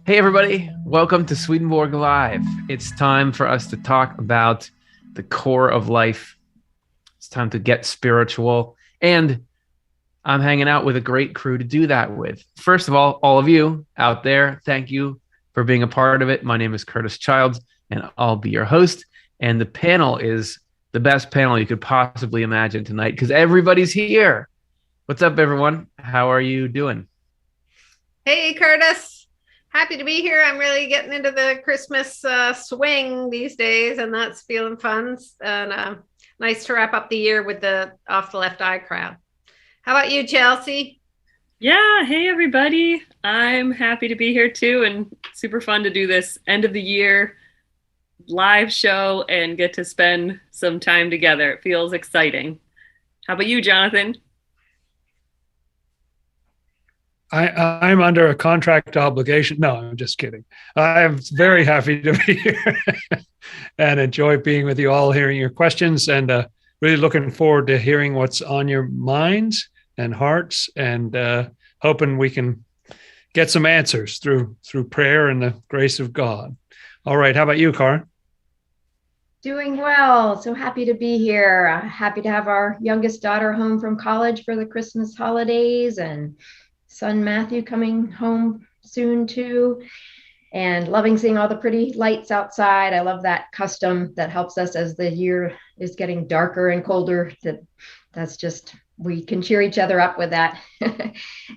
Hey, everybody. Welcome to Swedenborg Live. It's time for us to talk about the core of life. It's time to get spiritual. And I'm hanging out with a great crew to do that with. First of all of you out there, thank you for being a part of it. My name is Curtis Childs, and I'll be your host. And the panel is the best panel you could possibly imagine tonight because everybody's here. What's up, everyone? How are you doing? Hey, Curtis. Happy to be here. I'm really getting into the Christmas swing these days, and that's feeling fun. And nice to wrap up the year with the Off the Left Eye crowd. How about you, Chelsea? Yeah, hey everybody. I'm happy to be here too, and super fun to do this end of the year live show and get to spend some time together. It feels exciting. How about you, Jonathan? I'm under a contract obligation. No, I'm just kidding. I'm very happy to be here and enjoy being with you all, hearing your questions, and really looking forward to hearing what's on your minds and hearts, and hoping we can get some answers through prayer and the grace of God. All right. How about you, Cara? Doing well. So happy to be here. Happy to have our youngest daughter home from college for the Christmas holidays, and son Matthew coming home soon too, and loving seeing all the pretty lights outside. I love that custom that helps us as the year is getting darker and colder. That's just, we can cheer each other up with that.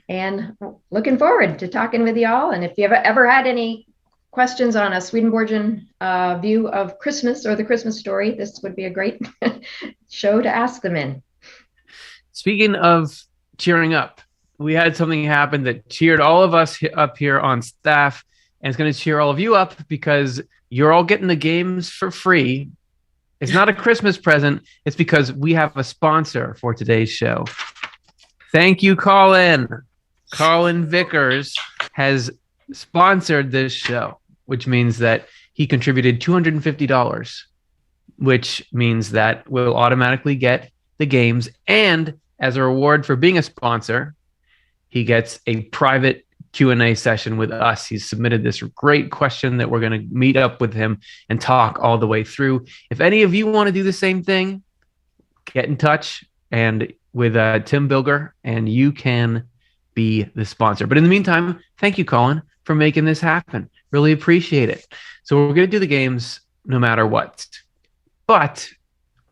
And looking forward to talking with y'all. And if you ever had any questions on a Swedenborgian view of Christmas or the Christmas story, this would be a great show to ask them in. Speaking of cheering up, we had something happen that cheered all of us up here on staff, and it's going to cheer all of you up because you're all getting the games for free. It's not a Christmas present. It's because we have a sponsor for today's show. Thank you, Colin. Colin Vickers has sponsored this show, which means that he contributed $250, which means that we'll automatically get the games. And as a reward for being a sponsor, he gets a private Q&A session with us. He's submitted this great question that we're going to meet up with him and talk all the way through. If any of you want to do the same thing, get in touch and with Tim Bilger, and you can be the sponsor. But in the meantime, thank you, Colin, for making this happen. Really appreciate it. So we're going to do the games no matter what. But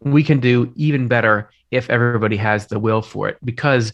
we can do even better if everybody has the will for it, because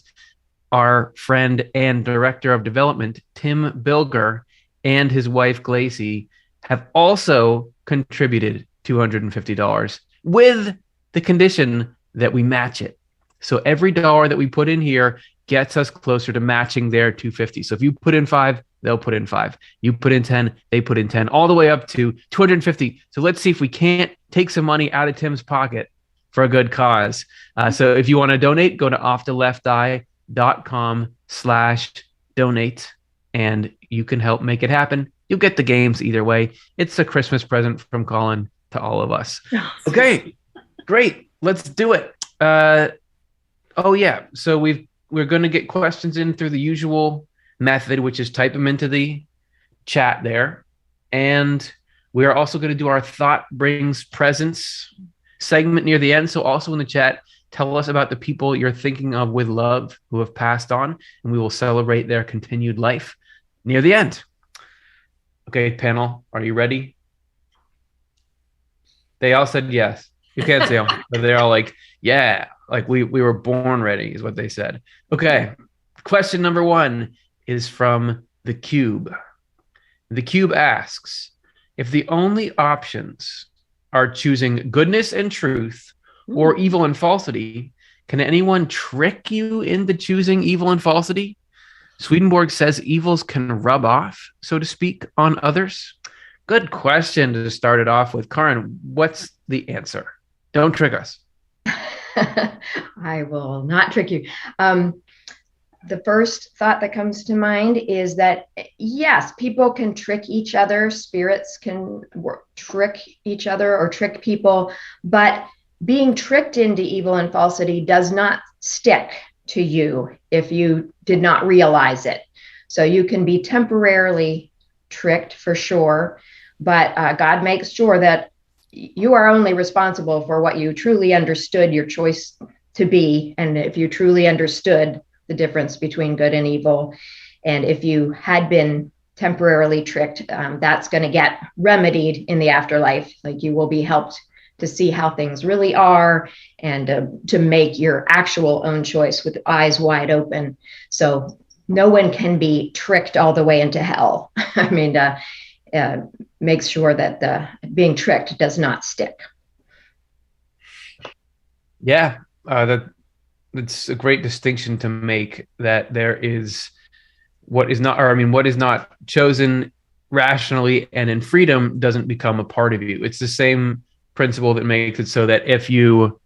our friend and director of development, Tim Bilger, and his wife, Glacy, have also contributed $250 with the condition that we match it. So every dollar that we put in here gets us closer to matching their $250. So if you put in $5, they'll put in $5. You put in 10, they put in 10, all the way up to $250. So let's see if we can't take some money out of Tim's pocket for a good cause. So if you want to donate, go to offtheLeftEye.com/donate, and you can help make it happen. You'll get the games either way. It's a Christmas present from Colin to all of us. Okay, great. Let's do it. So we're going to get questions in through the usual method, which is type them into the chat there. And we are also going to do our Thought Brings Presents segment near the end. So also in the chat, tell us about the people you're thinking of with love who have passed on, and we will celebrate their continued life near the end. Okay, panel, are you ready? They all said yes. You can't see them, but they're all like, yeah, like we were born ready is what they said. Okay, question number 1 is from The Cube. The Cube asks, if the only options are choosing goodness and truth or evil and falsity, can anyone trick you into choosing evil and falsity? Swedenborg says evils can rub off, so to speak, on others. Good question to start it off with. Karin, what's the answer? Don't trick us. I will not trick you. The first thought that comes to mind is that, yes, people can trick each other. Spirits can trick each other or trick people, but being tricked into evil and falsity does not stick to you if you did not realize it. So you can be temporarily tricked for sure, but God makes sure that you are only responsible for what you truly understood your choice to be. And if you truly understood the difference between good and evil, and if you had been temporarily tricked, that's going to get remedied in the afterlife. Like, you will be helped to see how things really are, and to make your actual own choice with eyes wide open. So no one can be tricked all the way into hell. I mean, make sure that being tricked does not stick. Yeah, that's a great distinction to make, that there is what is not chosen rationally and in freedom doesn't become a part of you. It's the same principle that makes it so that if you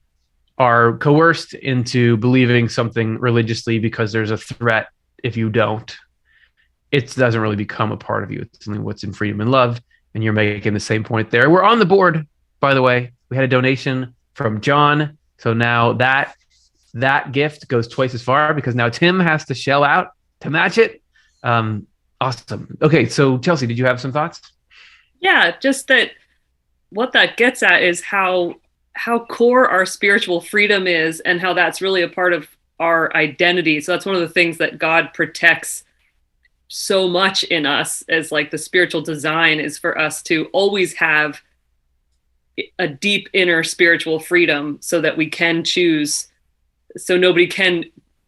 are coerced into believing something religiously because there's a threat if you don't, it doesn't really become a part of you. It's only what's in freedom and love. And you're making the same point there. We're on the board, by the way. We had a donation from John. So now that gift goes twice as far, because now Tim has to shell out to match it. Awesome. Okay, so Chelsea, did you have some thoughts? Yeah, just that what that gets at is how core our spiritual freedom is, and how that's really a part of our identity. So that's one of the things that God protects so much in us, as like the spiritual design is for us to always have a deep inner spiritual freedom, so that we can choose, so nobody can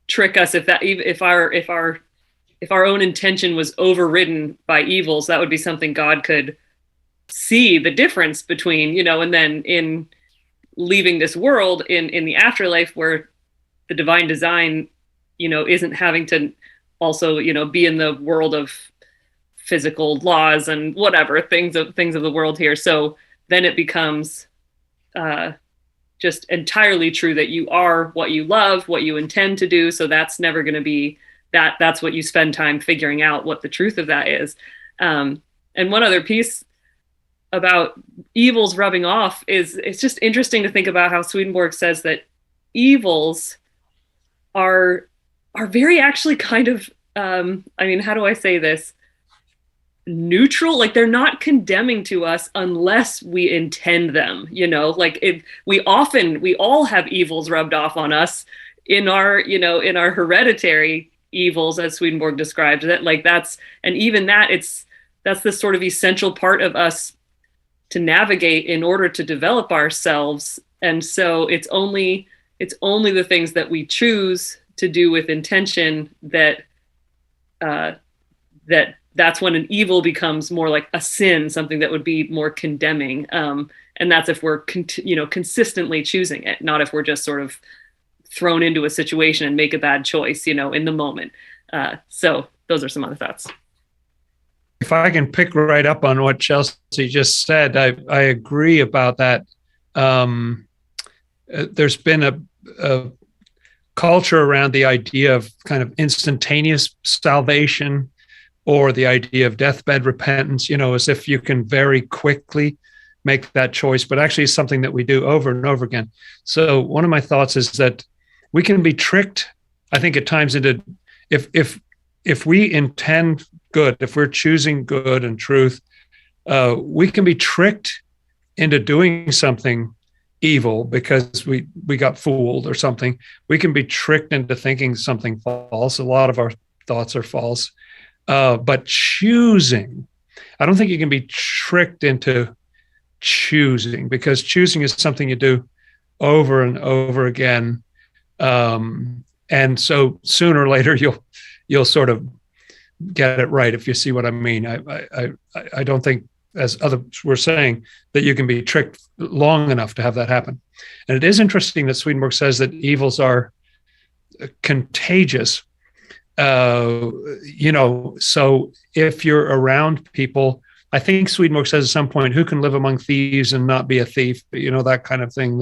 trick us. If our own intention was overridden by evils, that would be something God could see the difference between, and then in leaving this world in the afterlife, where the divine design, isn't having to also, be in the world of physical laws and whatever things of the world here. So then it becomes just entirely true that you are what you love, what you intend to do. So that's never going to be that's what you spend time figuring out, what the truth of that is. And one other piece about evils rubbing off is, it's just interesting to think about how Swedenborg says that evils are very actually kind of, how do I say this? Neutral. Like, they're not condemning to us unless we intend them, we all have evils rubbed off on us in our hereditary evils, as Swedenborg described that. Like, that's this sort of essential part of us to navigate in order to develop ourselves. And so it's only the things that we choose to do with intention that's when an evil becomes more like a sin, something that would be more condemning. And that's if we're consistently choosing it, not if we're just sort of thrown into a situation and make a bad choice, in the moment. So those are some other thoughts. If I can pick right up on what Chelsea just said, I agree about that. There's been a culture around the idea of kind of instantaneous salvation, or the idea of deathbed repentance, as if you can very quickly make that choice, but actually it's something that we do over and over again. So one of my thoughts is that we can be tricked, I think, at times into, if we intend good, if we're choosing good and truth, we can be tricked into doing something evil because we got fooled or something. We can be tricked into thinking something false. A lot of our thoughts are false. But choosing, I don't think you can be tricked into choosing, because choosing is something you do over and over again. And so sooner or later you'll sort of get it right, if you see what I mean. I don't think, as others were saying, that you can be tricked long enough to have that happen. And it is interesting that Swedenborg says that evils are contagious. So if you're around people, I think Swedenborg says at some point, who can live among thieves and not be a thief? That kind of thing,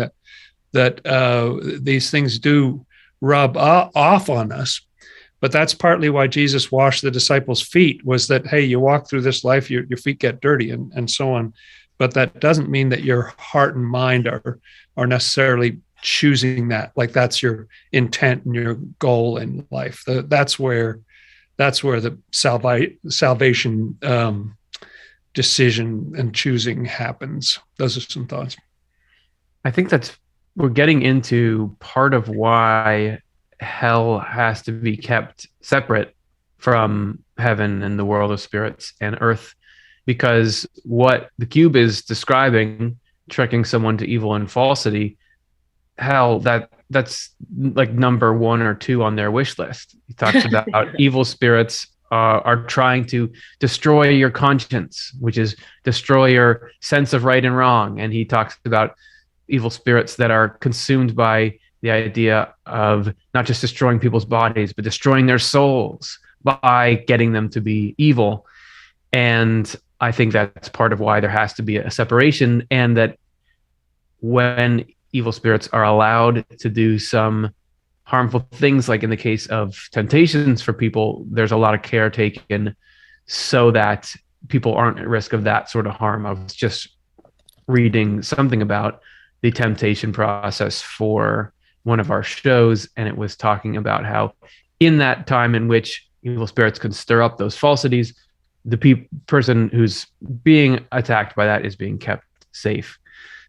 that these things do rub off on us. But that's partly why Jesus washed the disciples' feet, was that, hey, you walk through this life, your feet get dirty and so on. But that doesn't mean that your heart and mind are necessarily choosing that, like that's your intent and your goal in life. That's where the salvation decision and choosing happens. Those are some thoughts. I think we're getting into part of why hell has to be kept separate from heaven and the world of spirits and earth, because what the cube is describing, trekking someone to evil and falsity, hell, that's like number 1 or 2 on their wish list. He talks about evil spirits are trying to destroy your conscience, which is destroy your sense of right and wrong. And he talks about evil spirits that are consumed by the idea of not just destroying people's bodies, but destroying their souls by getting them to be evil. And I think that's part of why there has to be a separation, and that when evil spirits are allowed to do some harmful things, like in the case of temptations for people, there's a lot of care taken so that people aren't at risk of that sort of harm. I was just reading something about the temptation process for one of our shows, and it was talking about how in that time in which evil spirits can stir up those falsities, the person who's being attacked by that is being kept safe.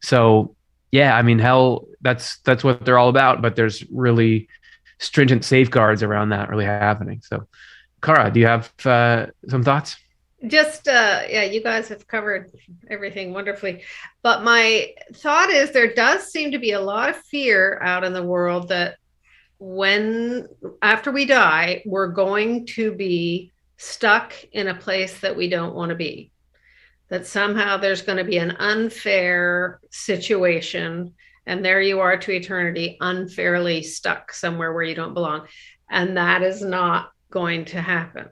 So yeah, I mean, hell, that's what they're all about, but there's really stringent safeguards around that really happening. So Cara, do you have some thoughts? Just, yeah, you guys have covered everything wonderfully. But my thought is there does seem to be a lot of fear out in the world that after we die, we're going to be stuck in a place that we don't want to be. That somehow there's going to be an unfair situation, and there you are to eternity, unfairly stuck somewhere where you don't belong. And that is not going to happen.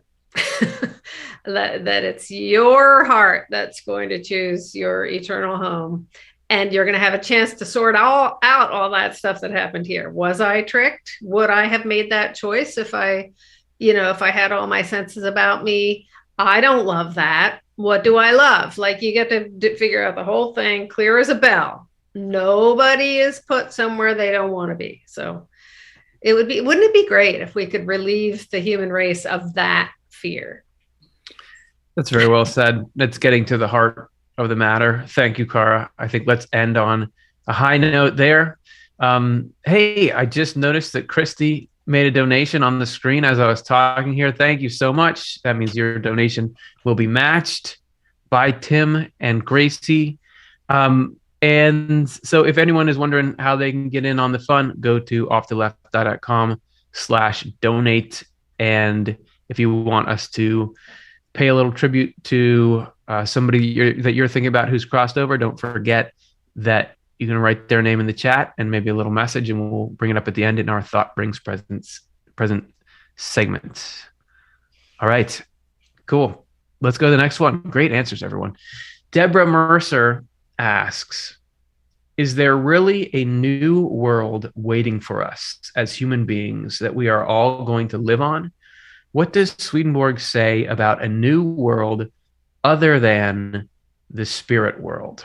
that it's your heart that's going to choose your eternal home, and you're going to have a chance to sort out all that stuff that happened here. Was I tricked? Would I have made that choice if I had all my senses about me? I don't love that. What do I love? Like, you get to figure out the whole thing clear as a bell. Nobody is put somewhere they don't want to be. So wouldn't it be great if we could relieve the human race of that fear? That's very well said. That's getting to the heart of the matter. Thank you, Cara. I think let's end on a high note there. Hey, I just noticed that Christy made a donation on the screen as I was talking here. Thank you so much. That means your donation will be matched by Tim and Gracie. And so if anyone is wondering how they can get in on the fun, go to offtheleft.com/donate. And if you want us to pay a little tribute to somebody that you're thinking about who's crossed over, don't forget that you can write their name in the chat and maybe a little message, and we'll bring it up at the end in our Thought Brings Present segment. All right, cool. Let's go to the next one. Great answers, everyone. Deborah Mercer asks, is there really a new world waiting for us as human beings that we are all going to live on? What does Swedenborg say about a new world other than the spirit world?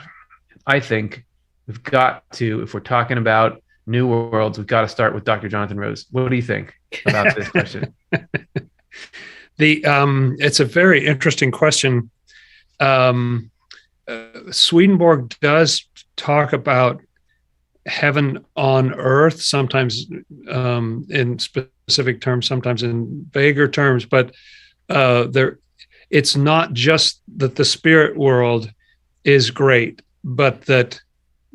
I think we've got to, if we're talking about new worlds, we've got to start with Dr. Jonathan Rose. What do you think about this question? It's a very interesting question. Swedenborg does talk about heaven on earth, sometimes in specific terms, sometimes in vaguer terms, but it's not just that the spirit world is great, but that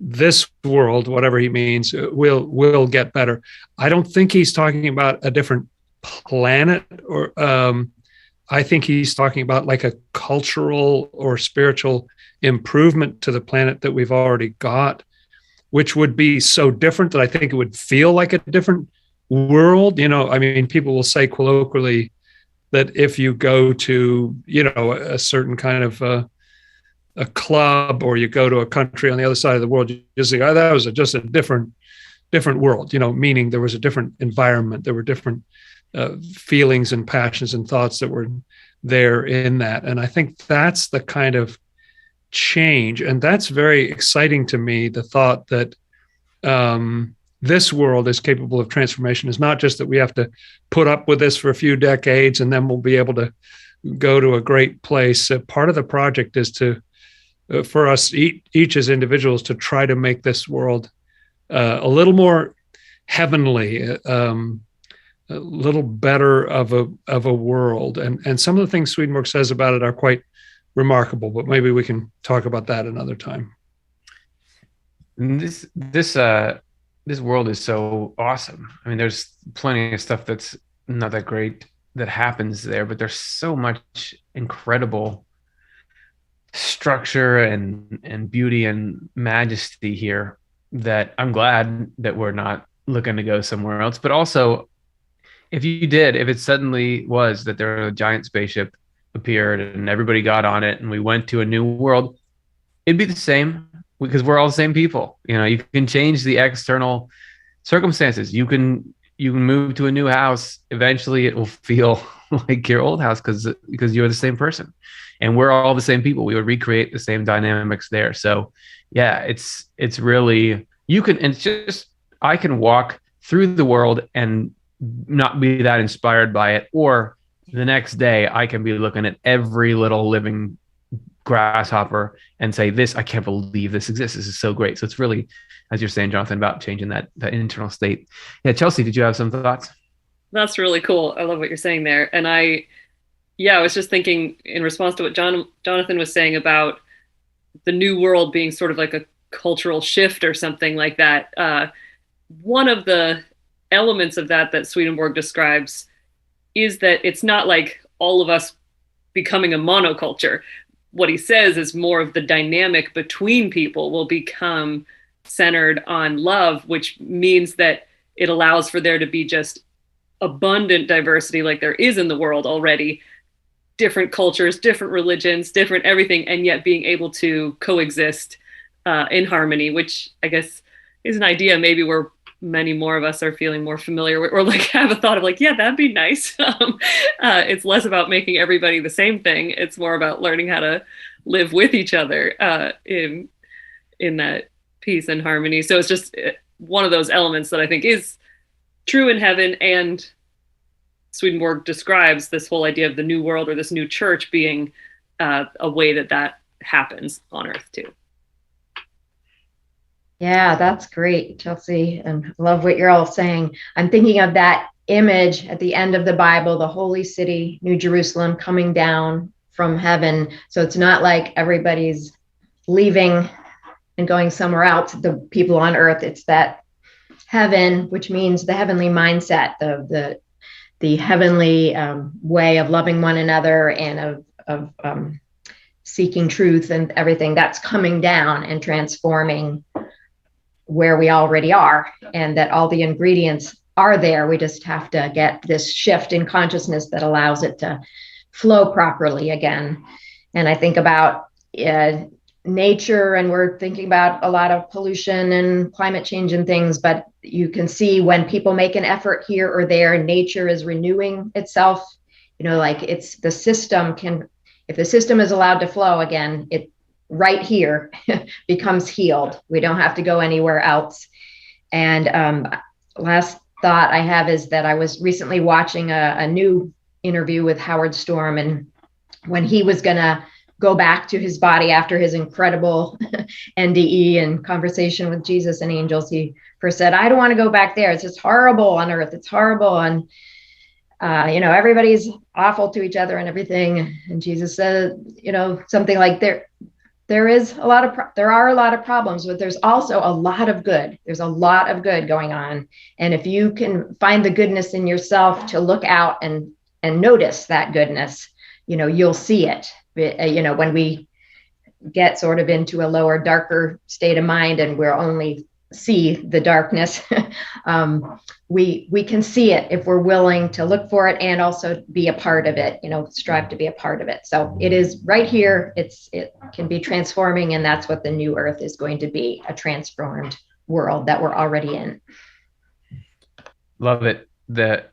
this world, whatever he means, will get better. I don't think he's talking about a different planet, or I think he's talking about like a cultural or spiritual improvement to the planet that we've already got, which would be so different that I think it would feel like a different world. I mean, people will say colloquially that if you go to, a certain kind of a club, or you go to a country on the other side of the world, you just think, oh, that was just a different world, meaning there was a different environment. There were different feelings and passions and thoughts that were there in that. And I think that's the kind of change. And that's very exciting to me, the thought that this world is capable of transformation. Is not just that we have to put up with this for a few decades and then we'll be able to go to a great place. Part of the project is to, for us each as individuals, to try to make this world a little more heavenly, a little better of a world. And some of the things Swedenborg says about it are quite remarkable, but maybe we can talk about that another time. This world is so awesome. I mean, there's plenty of stuff that's not that great that happens there, but there's so much incredible structure and beauty and majesty here that I'm glad that we're not looking to go somewhere else. But also, if it suddenly was that there a giant spaceship appeared and everybody got on it and we went to a new world, it'd be the same, because we're all the same people. You know, you can change the external circumstances. You can move to a new house. Eventually it will feel like your old house because you're the same person, and we're all the same people. We would recreate the same dynamics there. So yeah, it's really, I can walk through the world and not be that inspired by it, or the next day I can be looking at every little living grasshopper and say, I can't believe this exists. This is so great. So it's really, as you're saying, Jonathan, about changing that internal state. Yeah, Chelsea, did you have some thoughts? That's really cool. I love what you're saying there. And I was just thinking in response to what Jonathan was saying about the new world being sort of like a cultural shift or something like that. One of the elements of that Swedenborg describes is that it's not like all of us becoming a monoculture. What he says is more of the dynamic between people will become centered on love, which means that it allows for there to be just abundant diversity like there is in the world already, different cultures, different religions, different everything, and yet being able to coexist in harmony, which I guess is an idea maybe where many more of us are feeling more familiar with, or like have a thought of like, yeah, that'd be nice. It's less about making everybody the same thing. It's more about learning how to live with each other in that peace and harmony. So it's just one of those elements that I think is true in heaven. And Swedenborg describes this whole idea of the new world or this new church being a way that happens on earth too. Yeah, that's great, Chelsea, and love what you're all saying. I'm thinking of that image at the end of the Bible, the holy city, New Jerusalem, coming down from heaven. So it's not like everybody's leaving and going somewhere else, the people on earth. It's that heaven, which means the heavenly mindset, the heavenly way of loving one another and of seeking truth and everything that's coming down and transforming where we already are, and that all the ingredients are there. We just have to get this shift in consciousness that allows it to flow properly again. And I think about nature, and we're thinking about a lot of pollution and climate change and things, but you can see when people make an effort here or there, nature is renewing itself. You know, like if the system is allowed to flow again, it right here becomes healed. We don't have to go anywhere else. And last thought I have is that I was recently watching a new interview with Howard Storm, and when he was going to go back to his body after his incredible NDE and conversation with Jesus and angels, he first said, I don't want to go back there. It's just horrible on earth. It's horrible. And everybody's awful to each other and everything. And Jesus said, something like there are a lot of problems, but there's also a lot of good. There's a lot of good going on. And if you can find the goodness in yourself to look out and notice that goodness, you'll see it. When we get sort of into a lower, darker state of mind and we're only see the darkness, we can see it if we're willing to look for it and also be a part of it, strive to be a part of it. So it is right here. It can be transforming, and that's what the new earth is going to be, a transformed world that we're already in. Love it.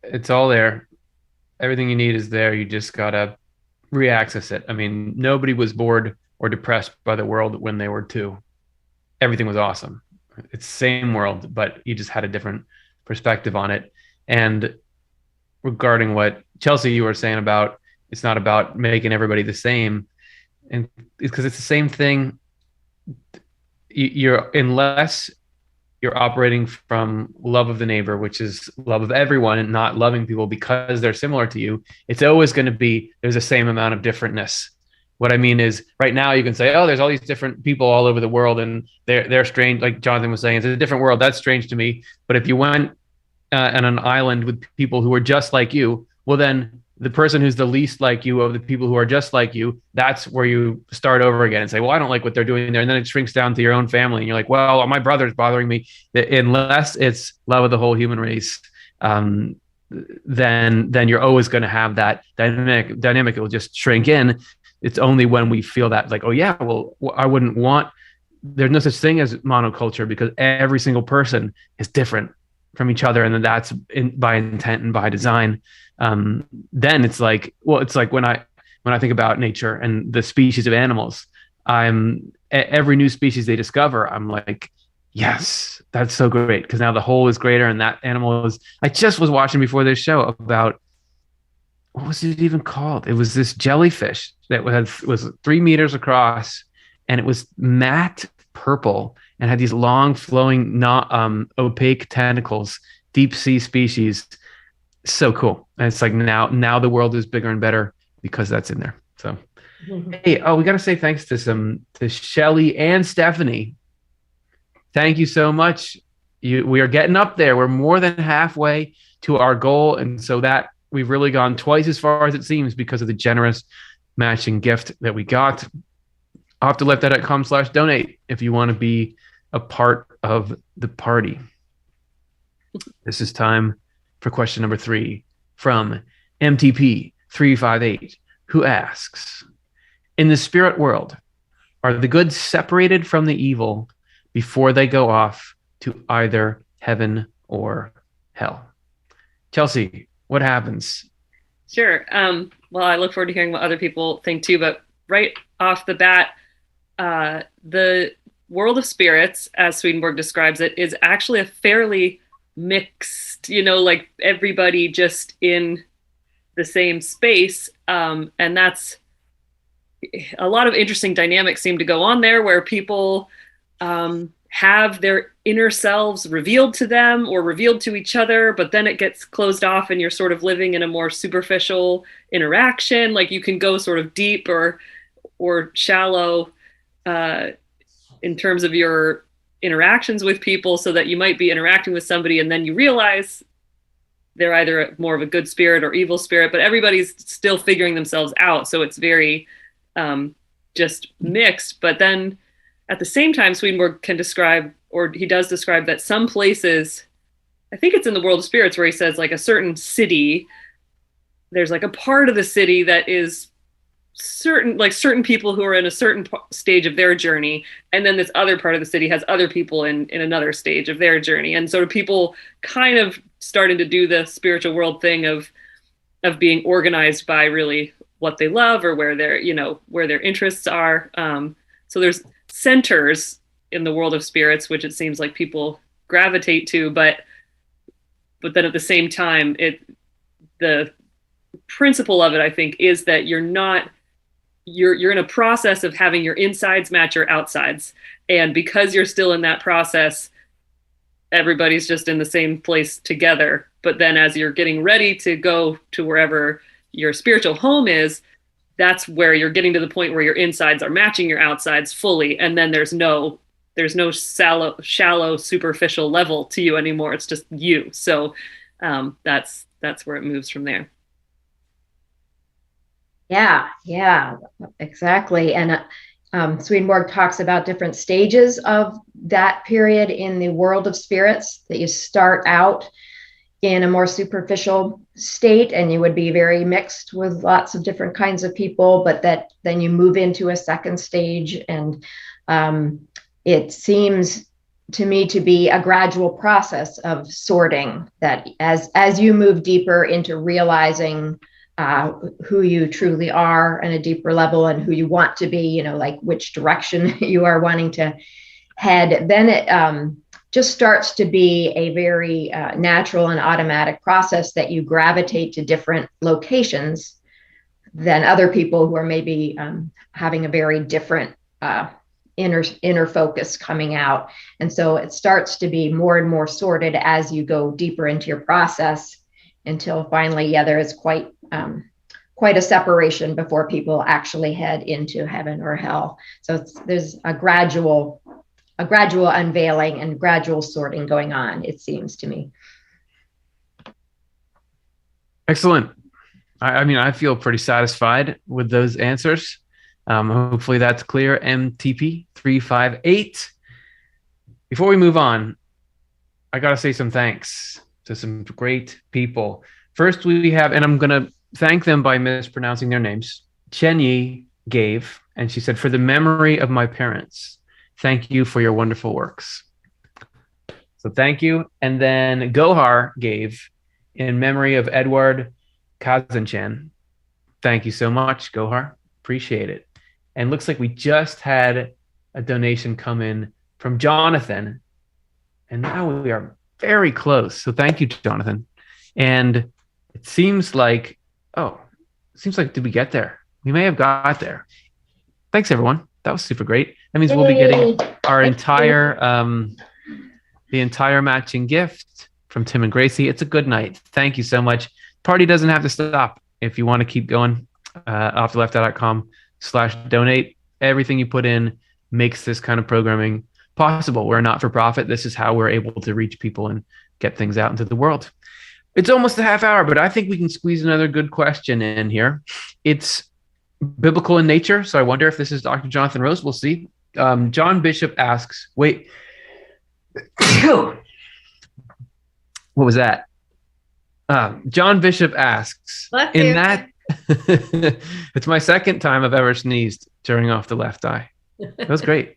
It's all there. Everything you need is there. You just gotta re-access it. I mean, nobody was bored or depressed by the world when they were 2. Everything was awesome. It's the same world, but you just had a different perspective on it. And regarding what Chelsea, you were saying about It's not about making everybody the same. And because it's the same thing, unless you're operating from love of the neighbor, which is love of everyone, and not loving people because they're similar to you, it's always going to be, there's the same amount of differentness. What I mean is, right now you can say, oh, there's all these different people all over the world and they're strange. Like Jonathan was saying, it's a different world. That's strange to me. But if you went on an island with people who are just like you, well, then the person who's the least like you of the people who are just like you, that's where you start over again and say, well, I don't like what they're doing there. And then it shrinks down to your own family. And you're like, well, my brother's bothering me. Unless it's love of the whole human race, then you're always going to have that dynamic. It will just shrink in. It's only when we feel that, like, oh yeah, well, I wouldn't want, there's no such thing as monoculture, because every single person is different from each other. And then that's by intent and by design. Then it's like, well, it's like when I think about nature and the species of animals, every new species they discover, I'm like, yes, that's so great. Because now the whole is greater. And that animal is, I just was watching before this show about, what was it even called? It was this jellyfish that was 3 meters across, and it was matte purple and had these long flowing, not opaque tentacles, deep sea species. So cool. And it's like now the world is bigger and better because that's in there. So, hey, we got to say thanks to Shelly and Stephanie. Thank you so much. We are getting up there. We're more than halfway to our goal. And so that we've really gone twice as far as it seems because of the generous matching gift that we got. I'll have to leftout.com/donate if you want to be a part of the party. This is time for question number 3 from MTP 358, who asks, in the spirit world, are the good separated from the evil before they go off to either heaven or hell? Chelsea, what happens? Sure. Well, I look forward to hearing what other people think too, but right off the bat, the world of spirits, as Swedenborg describes it, is actually a fairly mixed, like everybody just in the same space. And that's a lot of interesting dynamics seem to go on there, where people have their inner selves revealed to them or revealed to each other, but then it gets closed off and you're sort of living in a more superficial interaction. Like you can go sort of deep or shallow in terms of your interactions with people, so that you might be interacting with somebody and then you realize they're either more of a good spirit or evil spirit, but everybody's still figuring themselves out. So it's very just mixed. But then at the same time, Swedenborg can describe, or he does describe, that some places, I think it's in the world of spirits, where he says like a certain city, there's like a part of the city that is certain people who are in a certain stage of their journey, and then this other part of the city has other people in another stage of their journey. And so people kind of starting to do the spiritual world thing of being organized by really what they love or where their interests are. So there's centers in the world of spirits, which it seems like people gravitate to, but then at the same time, the principle of it, I think, is that you're in a process of having your insides match your outsides. And because you're still in that process, everybody's just in the same place together. But then as you're getting ready to go to wherever your spiritual home is, that's where you're getting to the point where your insides are matching your outsides fully. And then there's no shallow, superficial level to you anymore. It's just you. So that's where it moves from there. Yeah, exactly. And Swedenborg talks about different stages of that period in the world of spirits, that you start out in a more superficial state and you would be very mixed with lots of different kinds of people, but that then you move into a second stage. And it seems to me to be a gradual process of sorting, that as you move deeper into realizing who you truly are on a deeper level and who you want to be, like which direction you are wanting to head, then it just starts to be a very natural and automatic process that you gravitate to different locations than other people who are maybe having a very different inner focus coming out. And so it starts to be more and more sorted as you go deeper into your process, until finally, there is quite a separation before people actually head into heaven or hell. So there's a gradual unveiling and gradual sorting going on, it seems to me. Excellent. I mean, I feel pretty satisfied with those answers. Hopefully that's clear. MTP 358. Before we move on, I got to say some thanks to some great people. First, we have, and I'm going to thank them by mispronouncing their names. Chen Yi gave, and she said, "For the memory of my parents, thank you for your wonderful works." So thank you. And then Gohar gave, in memory of Edward Kazanchan. Thank you so much, Gohar. Appreciate it. And looks like we just had a donation come in from Jonathan. And now we are very close. So thank you, Jonathan. And it seems like, did we get there? We may have got there. Thanks, everyone. That was super great. That means we'll be getting our the entire matching gift from Tim and Gracie. It's a good night. Thank you so much. Party doesn't have to stop. If you want to keep going, offtheleft.com/donate. Everything you put in makes this kind of programming possible. We're a not-for-profit. This is how we're able to reach people and get things out into the world. It's almost a half hour, but I think we can squeeze another good question in here. It's biblical in nature, so I wonder if this is Dr. Jonathan Rose. We'll see. John Bishop asks, what was that? John Bishop asks, in that, it's my second time I've ever sneezed during Off the Left Eye. That was great.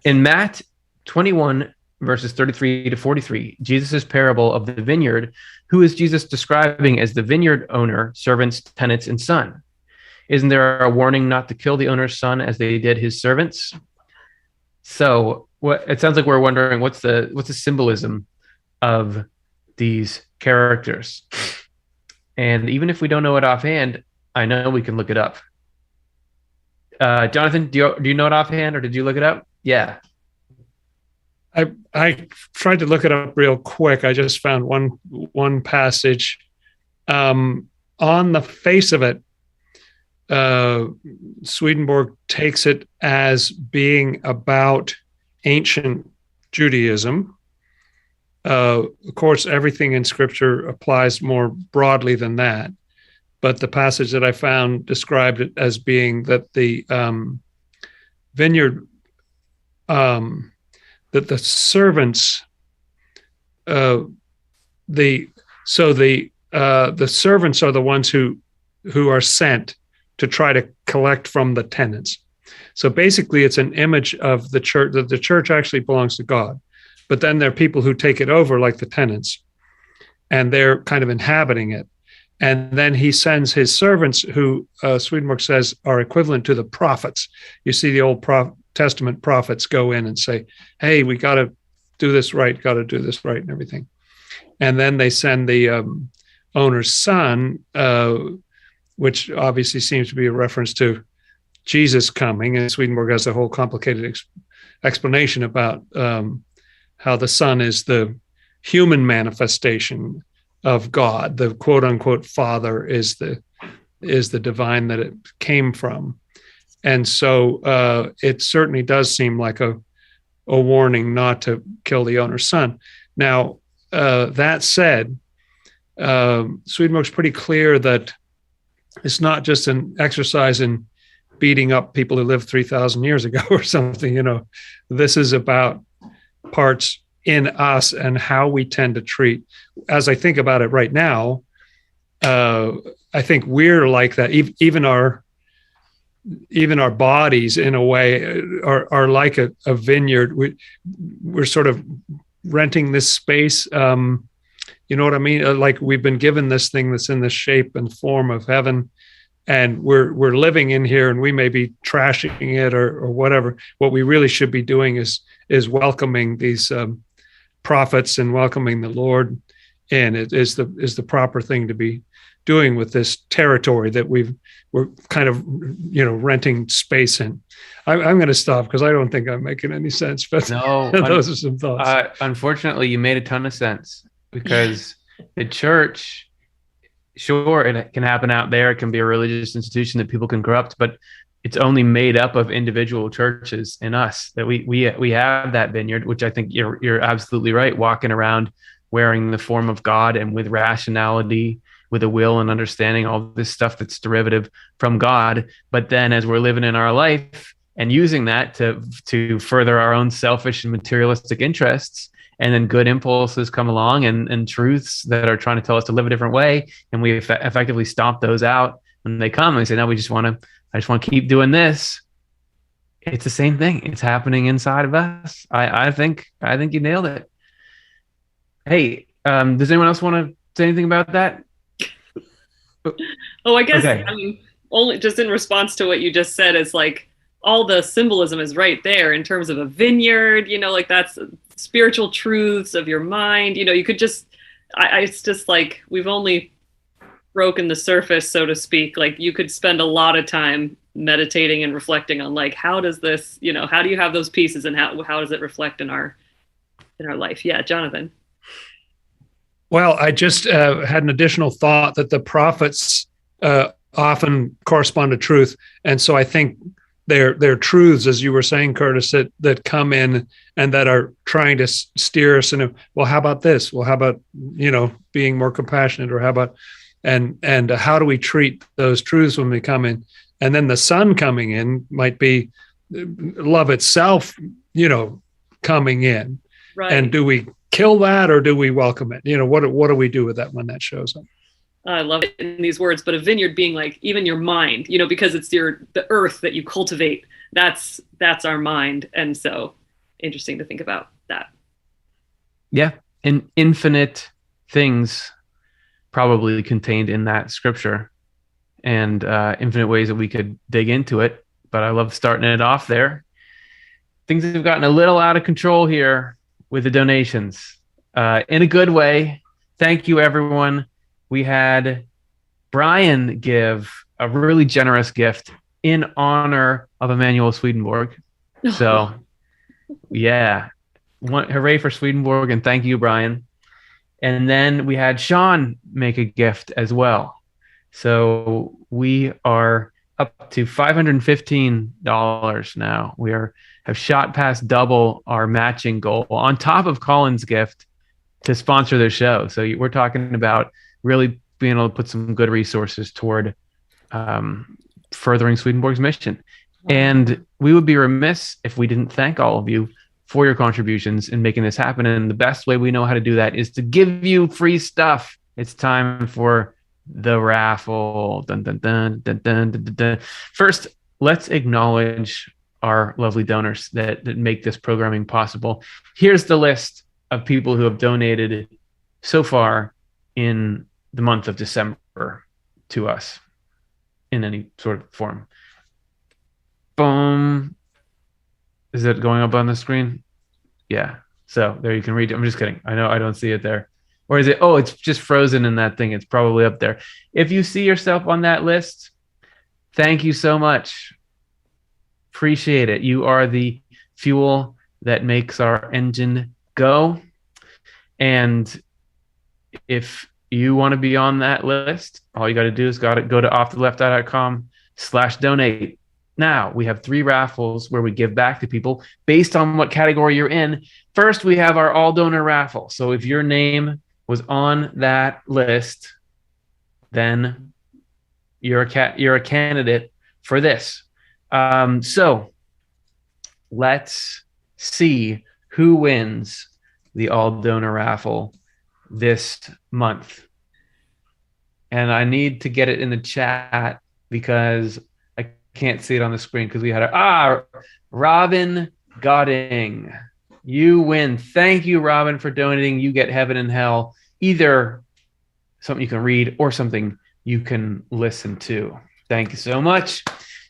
In Matt 21, verses 33 to 43, Jesus' parable of the vineyard, who is Jesus describing as the vineyard owner, servants, tenants, and son? Isn't there a warning not to kill the owner's son as they did his servants? So it sounds like we're wondering what's the symbolism of these characters. And even if we don't know it offhand, I know we can look it up. Jonathan, do you know it offhand, or did you look it up? Yeah. I tried to look it up real quick. I just found one passage. On the face of it, Swedenborg takes it as being about ancient Judaism. Of course, everything in Scripture applies more broadly than that. But the passage that I found described it as being that the vineyard, that the servants, the servants are the ones who are sent to try to collect from the tenants. So basically, it's an image of the church, that the church actually belongs to God. But then there are people who take it over, like the tenants, and they're kind of inhabiting it. And then he sends his servants, who Swedenborg says are equivalent to the prophets. You see the Old Testament prophets go in and say, hey, we got to do this right, and everything. And then they send the owner's son, which obviously seems to be a reference to Jesus coming. And Swedenborg has a whole complicated explanation about how the son is the human manifestation of God. The quote unquote father is the divine that it came from. And so it certainly does seem like a warning not to kill the owner's son. Now, that said, Swedenborg's pretty clear that it's not just an exercise in beating up people who lived 3,000 years ago or something. This is about parts in us and how we tend to treat. As I think about it right now, I think we're like that. Even our bodies, in a way, are like a vineyard. We're sort of renting this space. You know what I mean? Like we've been given this thing that's in the shape and form of heaven, and we're living in here, and we may be trashing it or whatever. What we really should be doing is welcoming these prophets and welcoming the Lord in is the proper thing to be doing with this territory that we're kind of renting space in. I'm going to stop because I don't think I'm making any sense. But No, those are some thoughts. Unfortunately, you made a ton of sense, because the church, sure, it can happen out there. It can be a religious institution that people can corrupt, but it's only made up of individual churches in us, that we have that vineyard, which I think you're absolutely right. Walking around wearing the form of God and with rationality, with a will and understanding, all this stuff that's derivative from God. But then as we're living in our life and using that to further our own selfish and materialistic interests, and then good impulses come along and truths that are trying to tell us to live a different way, and we effectively stomp those out when they come and say, no, I just want to keep doing this. It's the same thing. It's happening inside of us. I think you nailed it. Hey, does anyone else want to say anything about that? Oh, I guess, okay. I mean, only just in response to what you just said, is like all the symbolism is right there in terms of a vineyard, like that's spiritual truths of your mind. You could just, it's just like, we've only broken the surface, so to speak. Like, you could spend a lot of time meditating and reflecting on, like, how does this, how do you have those pieces, and how does it reflect in our life? Yeah, Jonathan. Well, I just had an additional thought that the prophets often correspond to truth. And so I think they're truths, as you were saying, Curtis, that come in and that are trying to steer us in well, how about this? Well, how about, being more compassionate, or how about, and how do we treat those truths when they come in? And then the sun coming in might be love itself, coming in. Right. And do we kill that, or do we welcome it? What do we do with that when that shows up? I love it in these words, but a vineyard being like even your mind, because it's the earth that you cultivate. That's our mind. And so interesting to think about that. Yeah. And infinite things probably contained in that scripture, and infinite ways that we could dig into it. But I love starting it off there. Things have gotten a little out of control here with the donations, in a good way. Thank you, everyone. We had Brian give a really generous gift in honor of Emanuel Swedenborg. So, yeah, hooray for Swedenborg, and thank you, Brian. And then we had Sean make a gift as well. So we are up to $515 now. We have shot past double our matching goal, on top of Colin's gift to sponsor the show. So we're talking about really being able to put some good resources toward furthering Swedenborg's mission. And we would be remiss if we didn't thank all of you for your contributions in making this happen. And the best way we know how to do that is to give you free stuff. It's time for the raffle. Dun, dun, dun, dun, dun, dun, dun, dun. First, let's acknowledge our lovely donors that make this programming possible. Here's the list of people who have donated so far in the month of December to us in any sort of form. Boom. Is it going up on the screen? Yeah. So there you can read it. I'm just kidding. I know I don't see it there. Or is it? Oh, it's just frozen in that thing. It's probably up there. If you see yourself on that list, thank you so much. Appreciate it. You are the fuel that makes our engine go. And if you want to be on that list, all you got to do is go to offtheleft.com/donate. Now we have 3 raffles where we give back to people based on what category you're in. First, we have our all donor raffle. So if your name was on that list, then you're a candidate for this. So let's see who wins the all donor raffle this month. And I need to get it in the chat because I can't see it on the screen because we had Robin Godding. You win. Thank you, Robin, for donating. You get Heaven and Hell, either something you can read or something you can listen to. Thank you so much.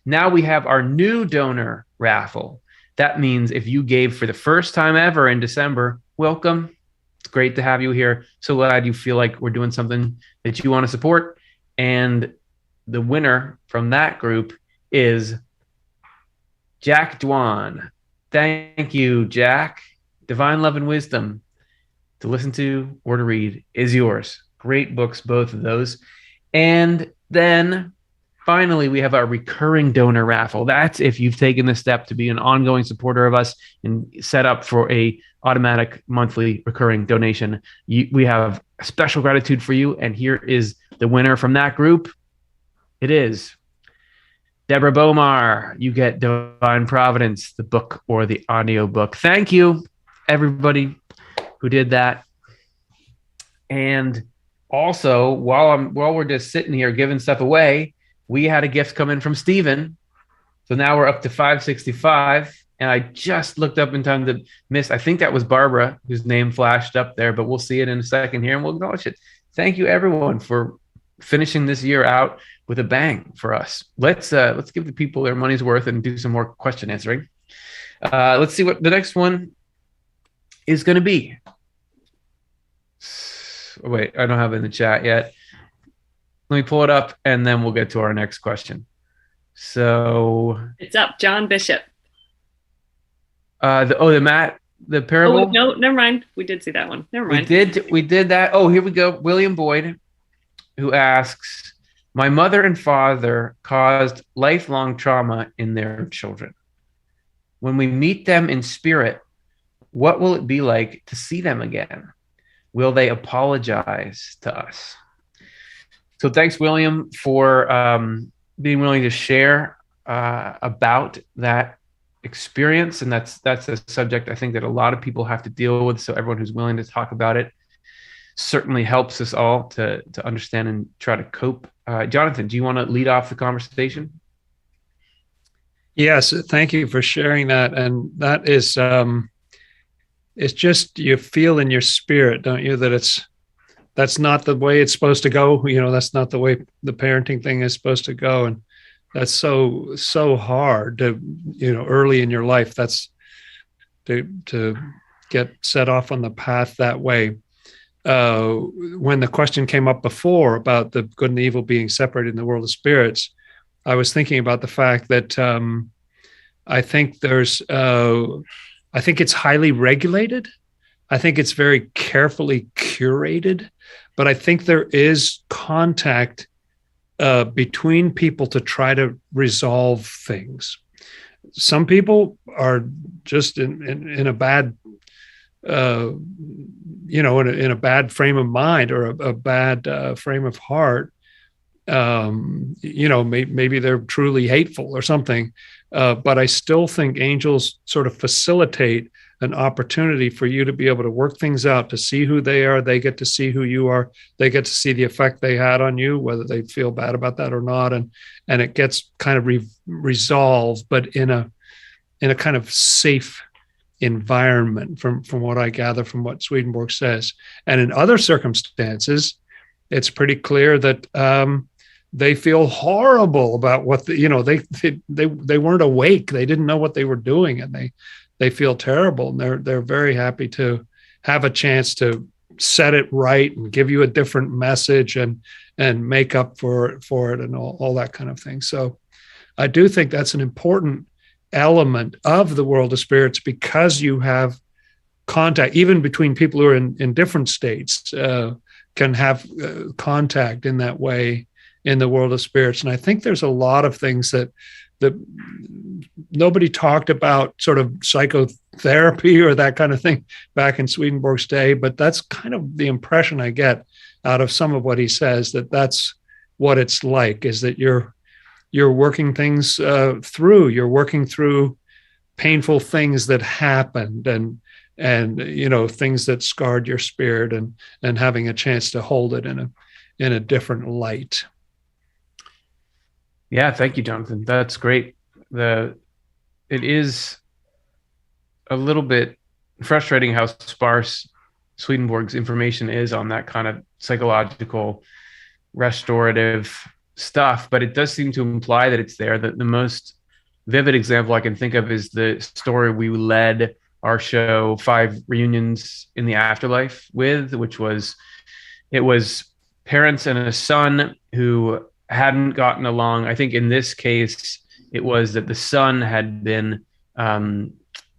Now we have our new donor raffle. That means if you gave for the first time ever in December, welcome. It's great to have you here. So glad you feel like we're doing something that you want to support. And the winner from that group is Jack Dwan. Thank you, Jack. Divine Love and Wisdom to listen to or to read is yours. Great books, both of those. And then finally, we have our recurring donor raffle. That's if you've taken the step to be an ongoing supporter of us and set up for a automatic monthly recurring donation. We have a special gratitude for you. And here is the winner from that group. It is Deborah Bomar. You get Divine Providence, the book or the audio book. Thank you, everybody who did that. And also, while we're just sitting here giving stuff away, we had a gift come in from Steven. So now we're up to 565. And I just looked up in time to miss. I think that was Barbara, whose name flashed up there, but we'll see it in a second here and we'll acknowledge it. Thank you, everyone, for finishing this year out with a bang for us. Let's give the people their money's worth and do some more question answering. Let's see what the next one is going to be. Wait, I don't have it in the chat yet. Let me pull it up and then we'll get to our next question. So it's up, John Bishop. The parable. Oh, no, never mind. We did see that one. Never mind. We did that. Oh, here we go. William Boyd, who asks, my mother and father caused lifelong trauma in their children. When we meet them in spirit, what will it be like to see them again? Will they apologize to us? So thanks, William, for being willing to share about that experience. And that's a subject I think that a lot of people have to deal with. So everyone who's willing to talk about it certainly helps us all to understand and try to cope. Jonathan, do you want to lead off the conversation? Yes, thank you for sharing that. And that is, it's just, you feel in your spirit, don't you, that that's not the way it's supposed to go. You know, that's not the way the parenting thing is supposed to go. And that's so hard to, early in your life, that's to get set off on the path that way. When the question came up before about the good and the evil being separated in the world of spirits, I was thinking about the fact that I think it's highly regulated. I think it's very carefully curated, but I think there is contact between people to try to resolve things. Some people are just in a bad, in a bad frame of mind or a bad frame of heart. Maybe they're truly hateful or something. But I still think angels sort of facilitate an opportunity for you to be able to work things out, to see who they are. They get to see who you are. They get to see the effect they had on you, whether they feel bad about that or not. And it gets kind of resolved, but in a kind of safe environment from what I gather from what Swedenborg says. And in other circumstances, it's pretty clear that they feel horrible about what they weren't awake. They didn't know what they were doing, and they feel terrible. And they're very happy to have a chance to set it right and give you a different message and make up for it and all that kind of thing. So I do think that's an important element of the world of spirits, because you have contact, even between people who are in different states, can have contact in that way in the world of spirits. And I think there's a lot of things that nobody talked about, sort of psychotherapy or that kind of thing back in Swedenborg's day, but that's kind of the impression I get out of some of what he says, that's what it's like, is that you're working things through. You're working through painful things that happened and things that scarred your spirit, and having a chance to hold it in a different light. Yeah, thank you, Jonathan. That's great. It is a little bit frustrating how sparse Swedenborg's information is on that kind of psychological restorative stuff, but it does seem to imply that it's there. The most vivid example I can think of is the story we led our show 5 Reunions in the Afterlife with, which was, it was parents and a son who hadn't gotten along. I think in this case, it was that the son had been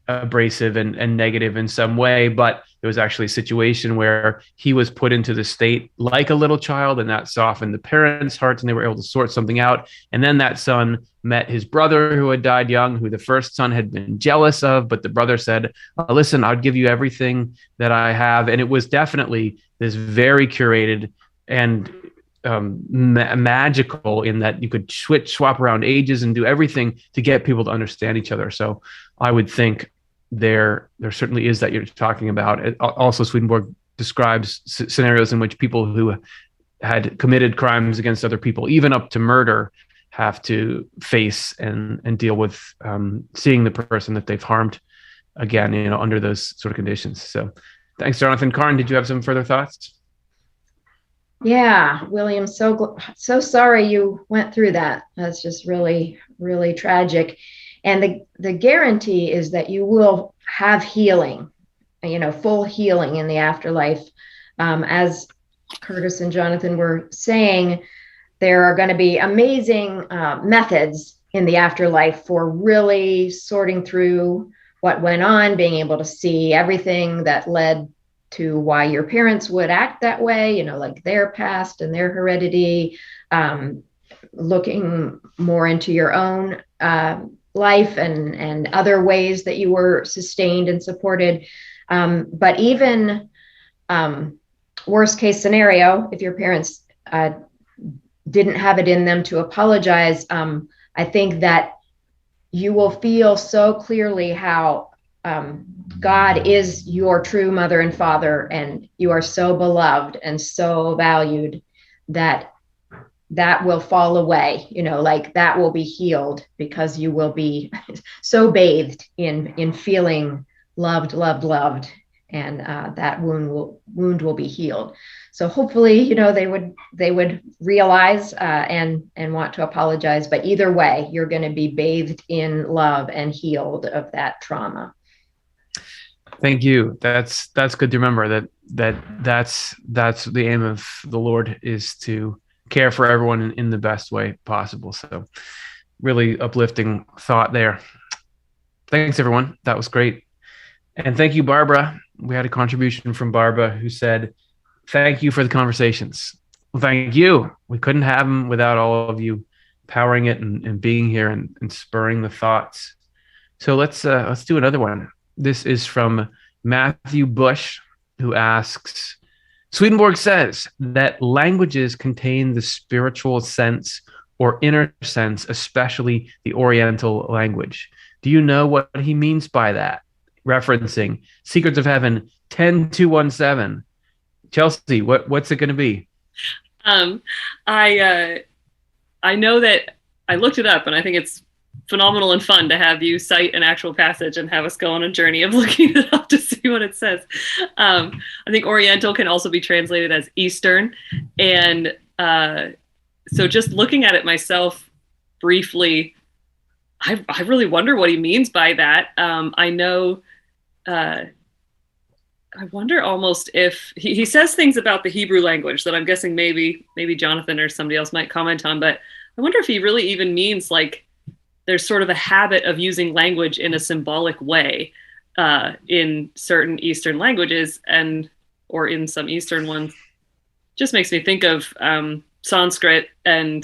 abrasive and negative in some way, but it was actually a situation where he was put into the state like a little child, and that softened the parents' hearts, and they were able to sort something out. And then that son met his brother who had died young, who the first son had been jealous of, but the brother said, listen, I'll give you everything that I have. And it was definitely this very curated and magical, in that you could swap around ages and do everything to get people to understand each other. So I would think there certainly is that you're talking about. Also, Swedenborg describes scenarios in which people who had committed crimes against other people, even up to murder, have to face and deal with seeing the person that they've harmed again, under those sort of conditions. So thanks, Jonathan. Karin, did you have some further thoughts? Yeah, William, so sorry you went through that. That's just really, really tragic. And the guarantee is that you will have healing, full healing in the afterlife. As Curtis and Jonathan were saying, there are going to be amazing methods in the afterlife for really sorting through what went on, being able to see everything that led to why your parents would act that way, like their past and their heredity, looking more into your own life and other ways that you were sustained and supported. But even worst case scenario, if your parents didn't have it in them to apologize, I think that you will feel so clearly how God is your true mother and father, and you are so beloved and so valued that will fall away, like that will be healed, because you will be so bathed in feeling loved, and that wound will be healed. So hopefully, they would realize and want to apologize. But either way, you're going to be bathed in love and healed of that trauma. Thank you. That's good to remember, that's the aim of the Lord, is to care for everyone in the best way possible. So really uplifting thought there. Thanks, everyone. That was great. And thank you, Barbara. We had a contribution from Barbara who said, thank you for the conversations. Well, thank you. We couldn't have them without all of you powering it and being here and spurring the thoughts. So let's do another one. This is from Matthew Bush, who asks, Swedenborg says that languages contain the spiritual sense or inner sense, especially the Oriental language. Do you know what he means by that? Referencing Secrets of Heaven 10.217. Chelsea, what's it going to be? I know that I looked it up, and I think it's phenomenal and fun to have you cite an actual passage and have us go on a journey of looking it up to see what it says. I think Oriental can also be translated as Eastern. And so just looking at it myself briefly, I really wonder what he means by that. I know, I wonder almost if he says things about the Hebrew language that I'm guessing maybe Jonathan or somebody else might comment on, but I wonder if he really even means like there's sort of a habit of using language in a symbolic way in certain Eastern languages or in some Eastern ones. Just makes me think of Sanskrit and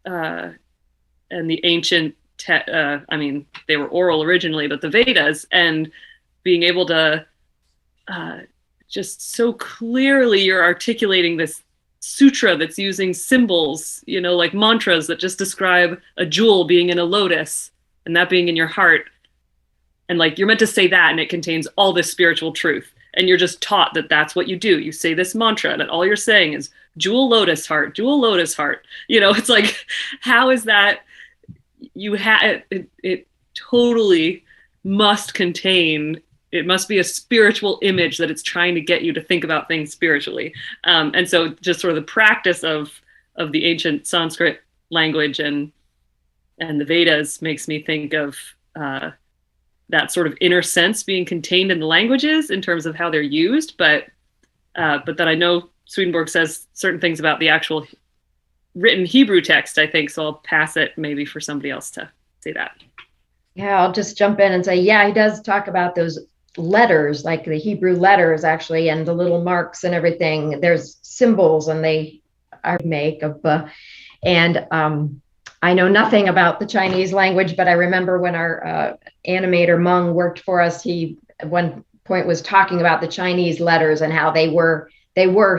the ancient, they were oral originally, but the Vedas, and being able to just so clearly you're articulating this sutra that's using symbols, like mantras that just describe a jewel being in a lotus and that being in your heart. And like, you're meant to say that, and it contains all this spiritual truth. And you're just taught that that's what you do. You say this mantra and all you're saying is jewel lotus heart, jewel lotus heart. It's like, how is that? It totally must contain, it must be a spiritual image that it's trying to get you to think about things spiritually. And so just sort of the practice of the ancient Sanskrit language and the Vedas makes me think of that sort of inner sense being contained in the languages in terms of how they're used, but then I know Swedenborg says certain things about the actual written Hebrew text, I think, so I'll pass it maybe for somebody else to say that. Yeah, I'll just jump in and say, yeah, he does talk about those letters, like the Hebrew letters actually, and the little marks and everything. There's symbols and they are make of, and I know nothing about the Chinese language, but I remember when our animator Meng worked for us, he at one point was talking about the Chinese letters and how they were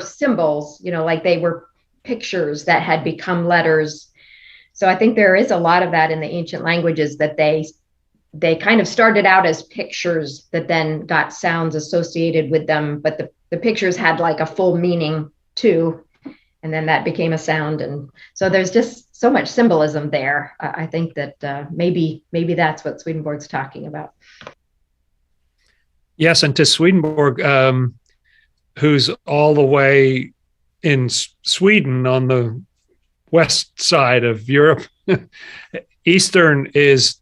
symbols, like they were pictures that had become letters. So I think there is a lot of that in the ancient languages, that they kind of started out as pictures that then got sounds associated with them, but the pictures had like a full meaning too. And then that became a sound. And so there's just so much symbolism there. I think that maybe that's what Swedenborg's talking about. Yes, and to Swedenborg, who's all the way in Sweden on the west side of Europe, Eastern is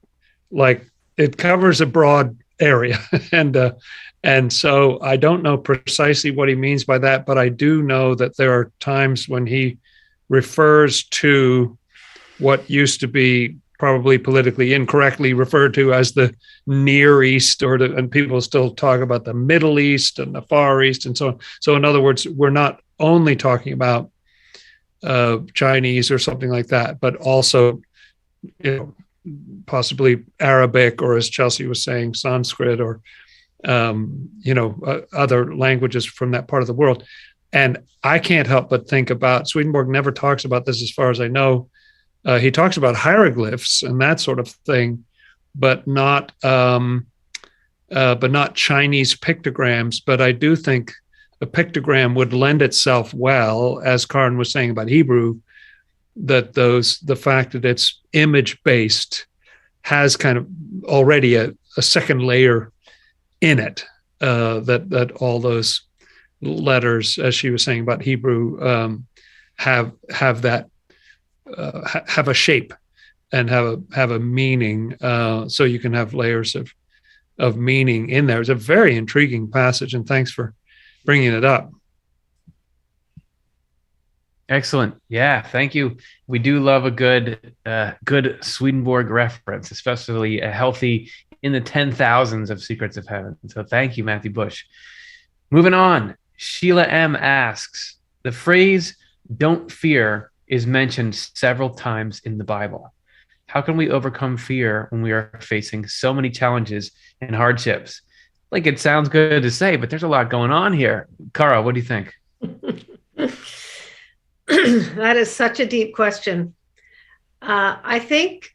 like, it covers a broad area. And so I don't know precisely what he means by that, but I do know that there are times when he refers to what used to be probably politically incorrectly referred to as the Near East, and people still talk about the Middle East and the Far East and so on. So in other words, we're not only talking about Chinese or something like that, but also, possibly Arabic, or as Chelsea was saying, Sanskrit, or other languages from that part of the world. And I can't help but think about, Swedenborg never talks about this as far as I know. He talks about hieroglyphs and that sort of thing, but not Chinese pictograms. But I do think a pictogram would lend itself well, as Karin was saying about Hebrew, that the fact that it's image based has kind of already a second layer in it, that all those letters, as she was saying about Hebrew, have that have a shape and have a meaning. So you can have layers of meaning in there. It's a very intriguing passage, and thanks for bringing it up. Excellent. Yeah, thank you. We do love a good Swedenborg reference, especially a healthy in the 10,000s of Secrets of Heaven. So thank you, Matthew Bush. Moving on, Sheila M. asks, the phrase "don't fear" is mentioned several times in the Bible. How can we overcome fear when we are facing so many challenges and hardships? Like, it sounds good to say, but there's a lot going on here. Cara, what do you think? That is such a deep question. I think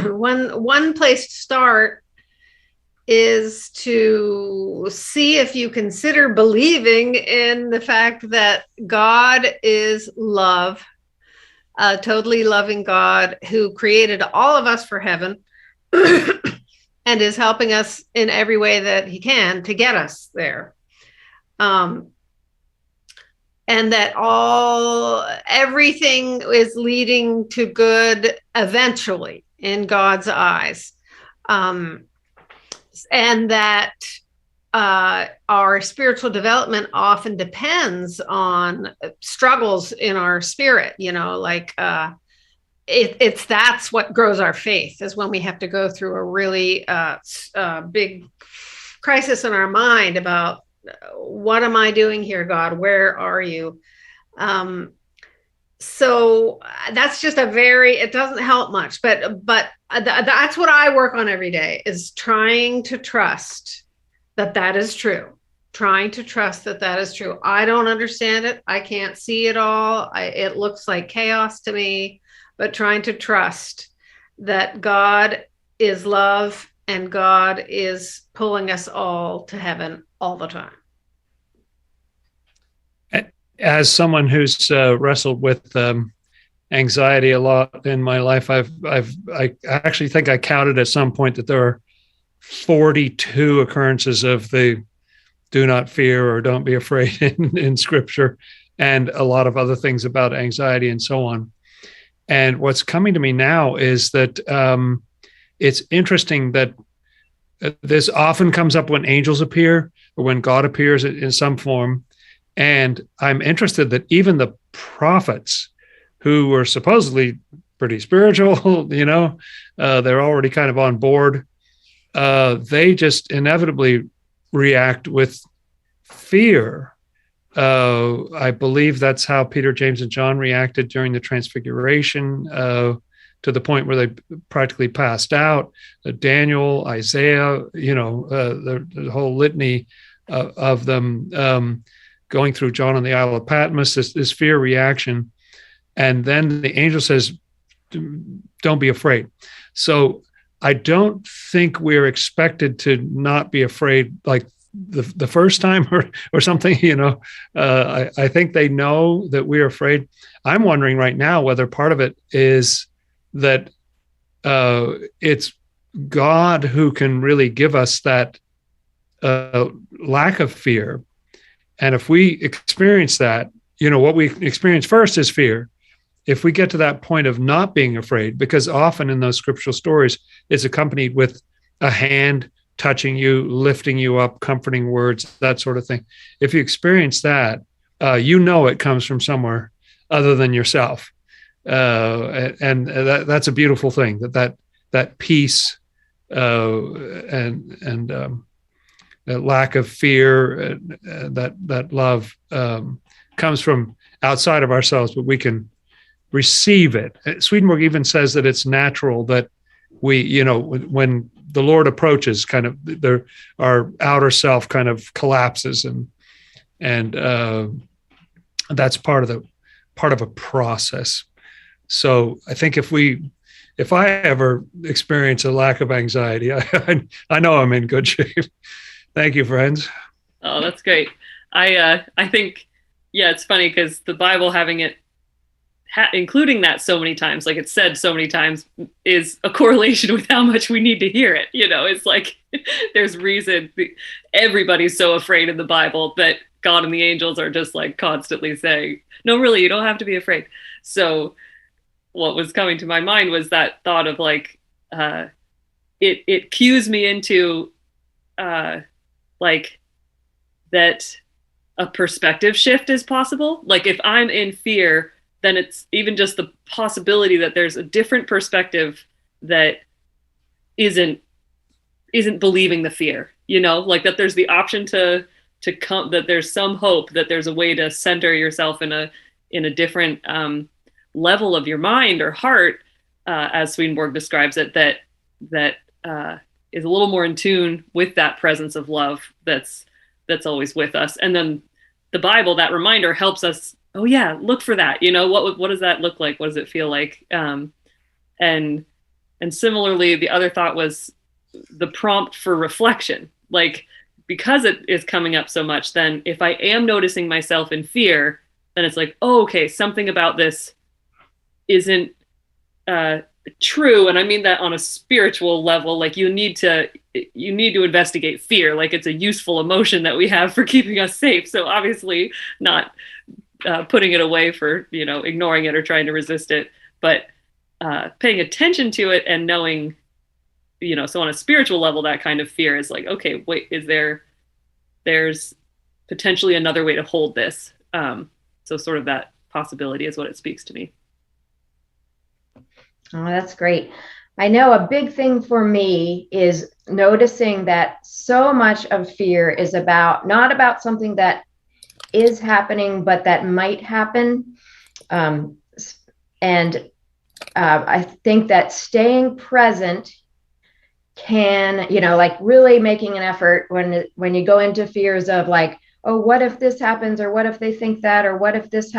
one place to start is to see if you consider believing in the fact that God is love, a totally loving God who created all of us for heaven and is helping us in every way that he can to get us there. And that everything is leading to good eventually in God's eyes. And that our spiritual development often depends on struggles in our spirit, that's what grows our faith, is when we have to go through a really big crisis in our mind about, what am I doing here, God? Where are you? So that's just it doesn't help much, but that's what I work on every day, is trying to trust that is true. Trying to trust that is true. I don't understand it. I can't see it all. It looks like chaos to me, but trying to trust that God is love and God is pulling us all to heaven all the time. As someone who's wrestled with anxiety a lot in my life, I actually think I counted at some point that there are 42 occurrences of the "do not fear" or "don't be afraid" in Scripture, and a lot of other things about anxiety and so on. And what's coming to me now is that it's interesting that this often comes up when angels appear or when God appears in some form. And I'm interested that even the prophets, who were supposedly pretty spiritual, they're already kind of on board. They just inevitably react with fear. I believe that's how Peter, James, and John reacted during the Transfiguration, to the point where they practically passed out. Daniel, Isaiah, the whole litany of them going through John on the Isle of Patmos, this fear reaction. And then the angel says, don't be afraid. So I don't think we're expected to not be afraid like the first time or something, I think they know that we're afraid. I'm wondering right now whether part of it is that it's God who can really give us that lack of fear. And if we experience that, what we experience first is fear. If we get to that point of not being afraid, because often in those scriptural stories, it's accompanied with a hand touching you, lifting you up, comforting words, that sort of thing. If you experience that, it comes from somewhere other than yourself. And that's a beautiful thing, that peace and that lack of fear, that love comes from outside of ourselves, but we can receive it. Swedenborg even says that it's natural that we, when the Lord approaches, kind of our outer self kind of collapses, and that's part of a process. So I think if I ever experience a lack of anxiety, I know I'm in good shape. Thank you, friends. Oh, that's great. I think, it's funny because the Bible having it, including that so many times, like it's said so many times, is a correlation with how much we need to hear it. It's like there's reason everybody's so afraid in the Bible that God and the angels are just like constantly saying, no, really, you don't have to be afraid. So what was coming to my mind was that thought of like, it cues me into like that a perspective shift is possible. Like if I'm in fear, then it's even just the possibility that there's a different perspective that isn't believing the fear, like that there's the option to come, that there's some hope, that there's a way to center yourself in a different level of your mind or heart, as Swedenborg describes it, that is a little more in tune with that presence of love that's always with us. And then the Bible, that reminder, helps us, oh yeah, look for that. What does that look like? What does it feel like? And similarly, the other thought was the prompt for reflection. Like, because it is coming up so much, then if I am noticing myself in fear, then it's like, oh, okay, something about this isn't true. And I mean that on a spiritual level. Like you need to investigate fear. Like it's a useful emotion that we have for keeping us safe. So obviously not putting it away for, ignoring it or trying to resist it, but paying attention to it and knowing, so on a spiritual level, that kind of fear is like, okay, wait, there's potentially another way to hold this. So sort of that possibility is what it speaks to me. Oh, that's great. I know a big thing for me is noticing that so much of fear is not about something that is happening, but that might happen. And I think that staying present can, like really making an effort when you go into fears of like, oh, what if this happens? Or what if they think that? Or what if this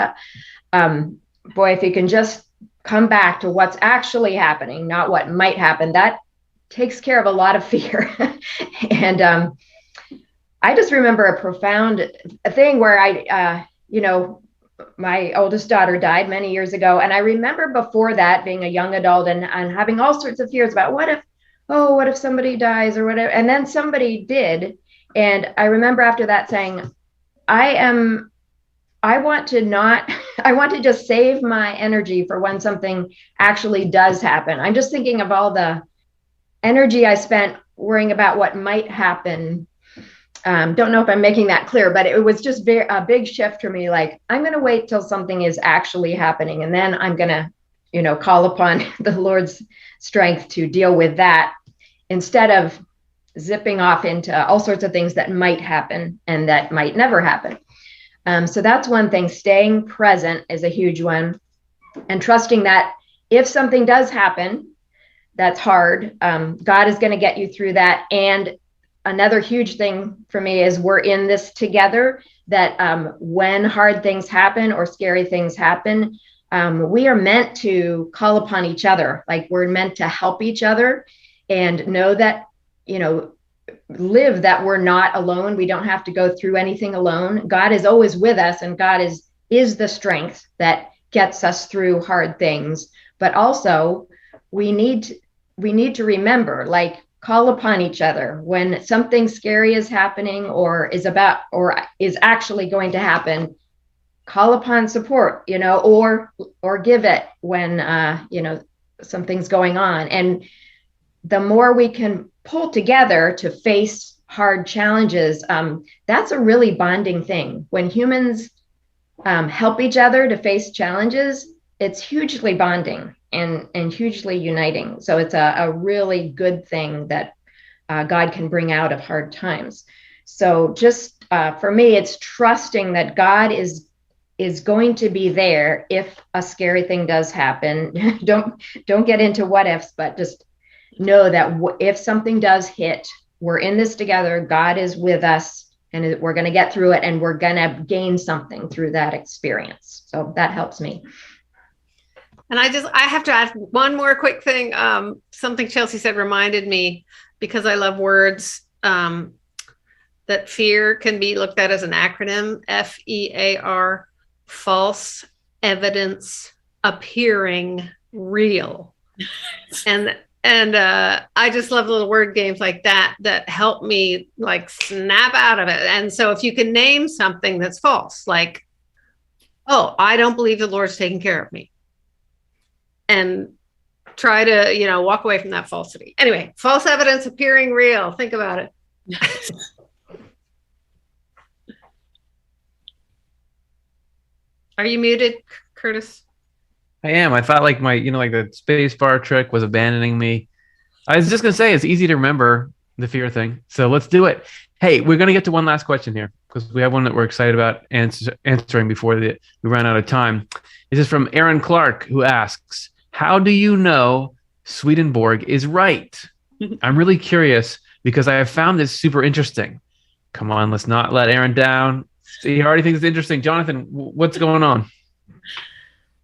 boy, if you can just come back to what's actually happening, not what might happen, that takes care of a lot of fear. And I just remember a profound thing where my oldest daughter died many years ago. And I remember before that being a young adult and having all sorts of fears about what if somebody dies or whatever. And then somebody did. And I remember after that saying, I want to just save my energy for when something actually does happen. I'm just thinking of all the energy I spent worrying about what might happen. Don't know if I'm making that clear, but it was just a big shift for me. Like, I'm going to wait till something is actually happening, and then I'm going to, call upon the Lord's strength to deal with that, instead of zipping off into all sorts of things that might happen and that might never happen. So that's one thing. Staying present is a huge one, and trusting that if something does happen that's hard, God is going to get you through that. And another huge thing for me is we're in this together, that when hard things happen or scary things happen, we are meant to call upon each other. Like, we're meant to help each other and know that, live that we're not alone. We don't have to go through anything alone. God is always with us, and God is the strength that gets us through hard things. But also we need to remember, like, call upon each other when something scary is happening or is actually going to happen. Call upon support, or give it when, something's going on. And the more we can pull together to face hard challenges, that's a really bonding thing. When humans help each other to face challenges, it's hugely bonding and hugely uniting. So it's a really good thing that God can bring out of hard times. So just for me, it's trusting that God is going to be there if a scary thing does happen. Don't get into what ifs, but just know that if something does hit, we're in this together. God is with us, and we're going to get through it, and we're going to gain something through that experience. So that helps me. And I have to add one more quick thing. Something Chelsea said reminded me, because I love words, that fear can be looked at as an acronym, FEAR, false evidence appearing real. And I just love little word games like that help me, like, snap out of it. And so if you can name something that's false, like, oh, I don't believe the Lord's taking care of me, and try to, walk away from that falsity. Anyway, false evidence appearing real. Think about it. Are you muted, Curtis? I am. I thought like like the space bar trick was abandoning me. I was just going to say, it's easy to remember the fear thing. So let's do it. Hey, we're going to get to one last question here, because we have one that we're excited about answering before we run out of time. This is from Aaron Clark, who asks, how do you know Swedenborg is right? I'm really curious, because I have found this super interesting. Come on, let's not let Aaron down. He already thinks it's interesting. Jonathan, what's going on?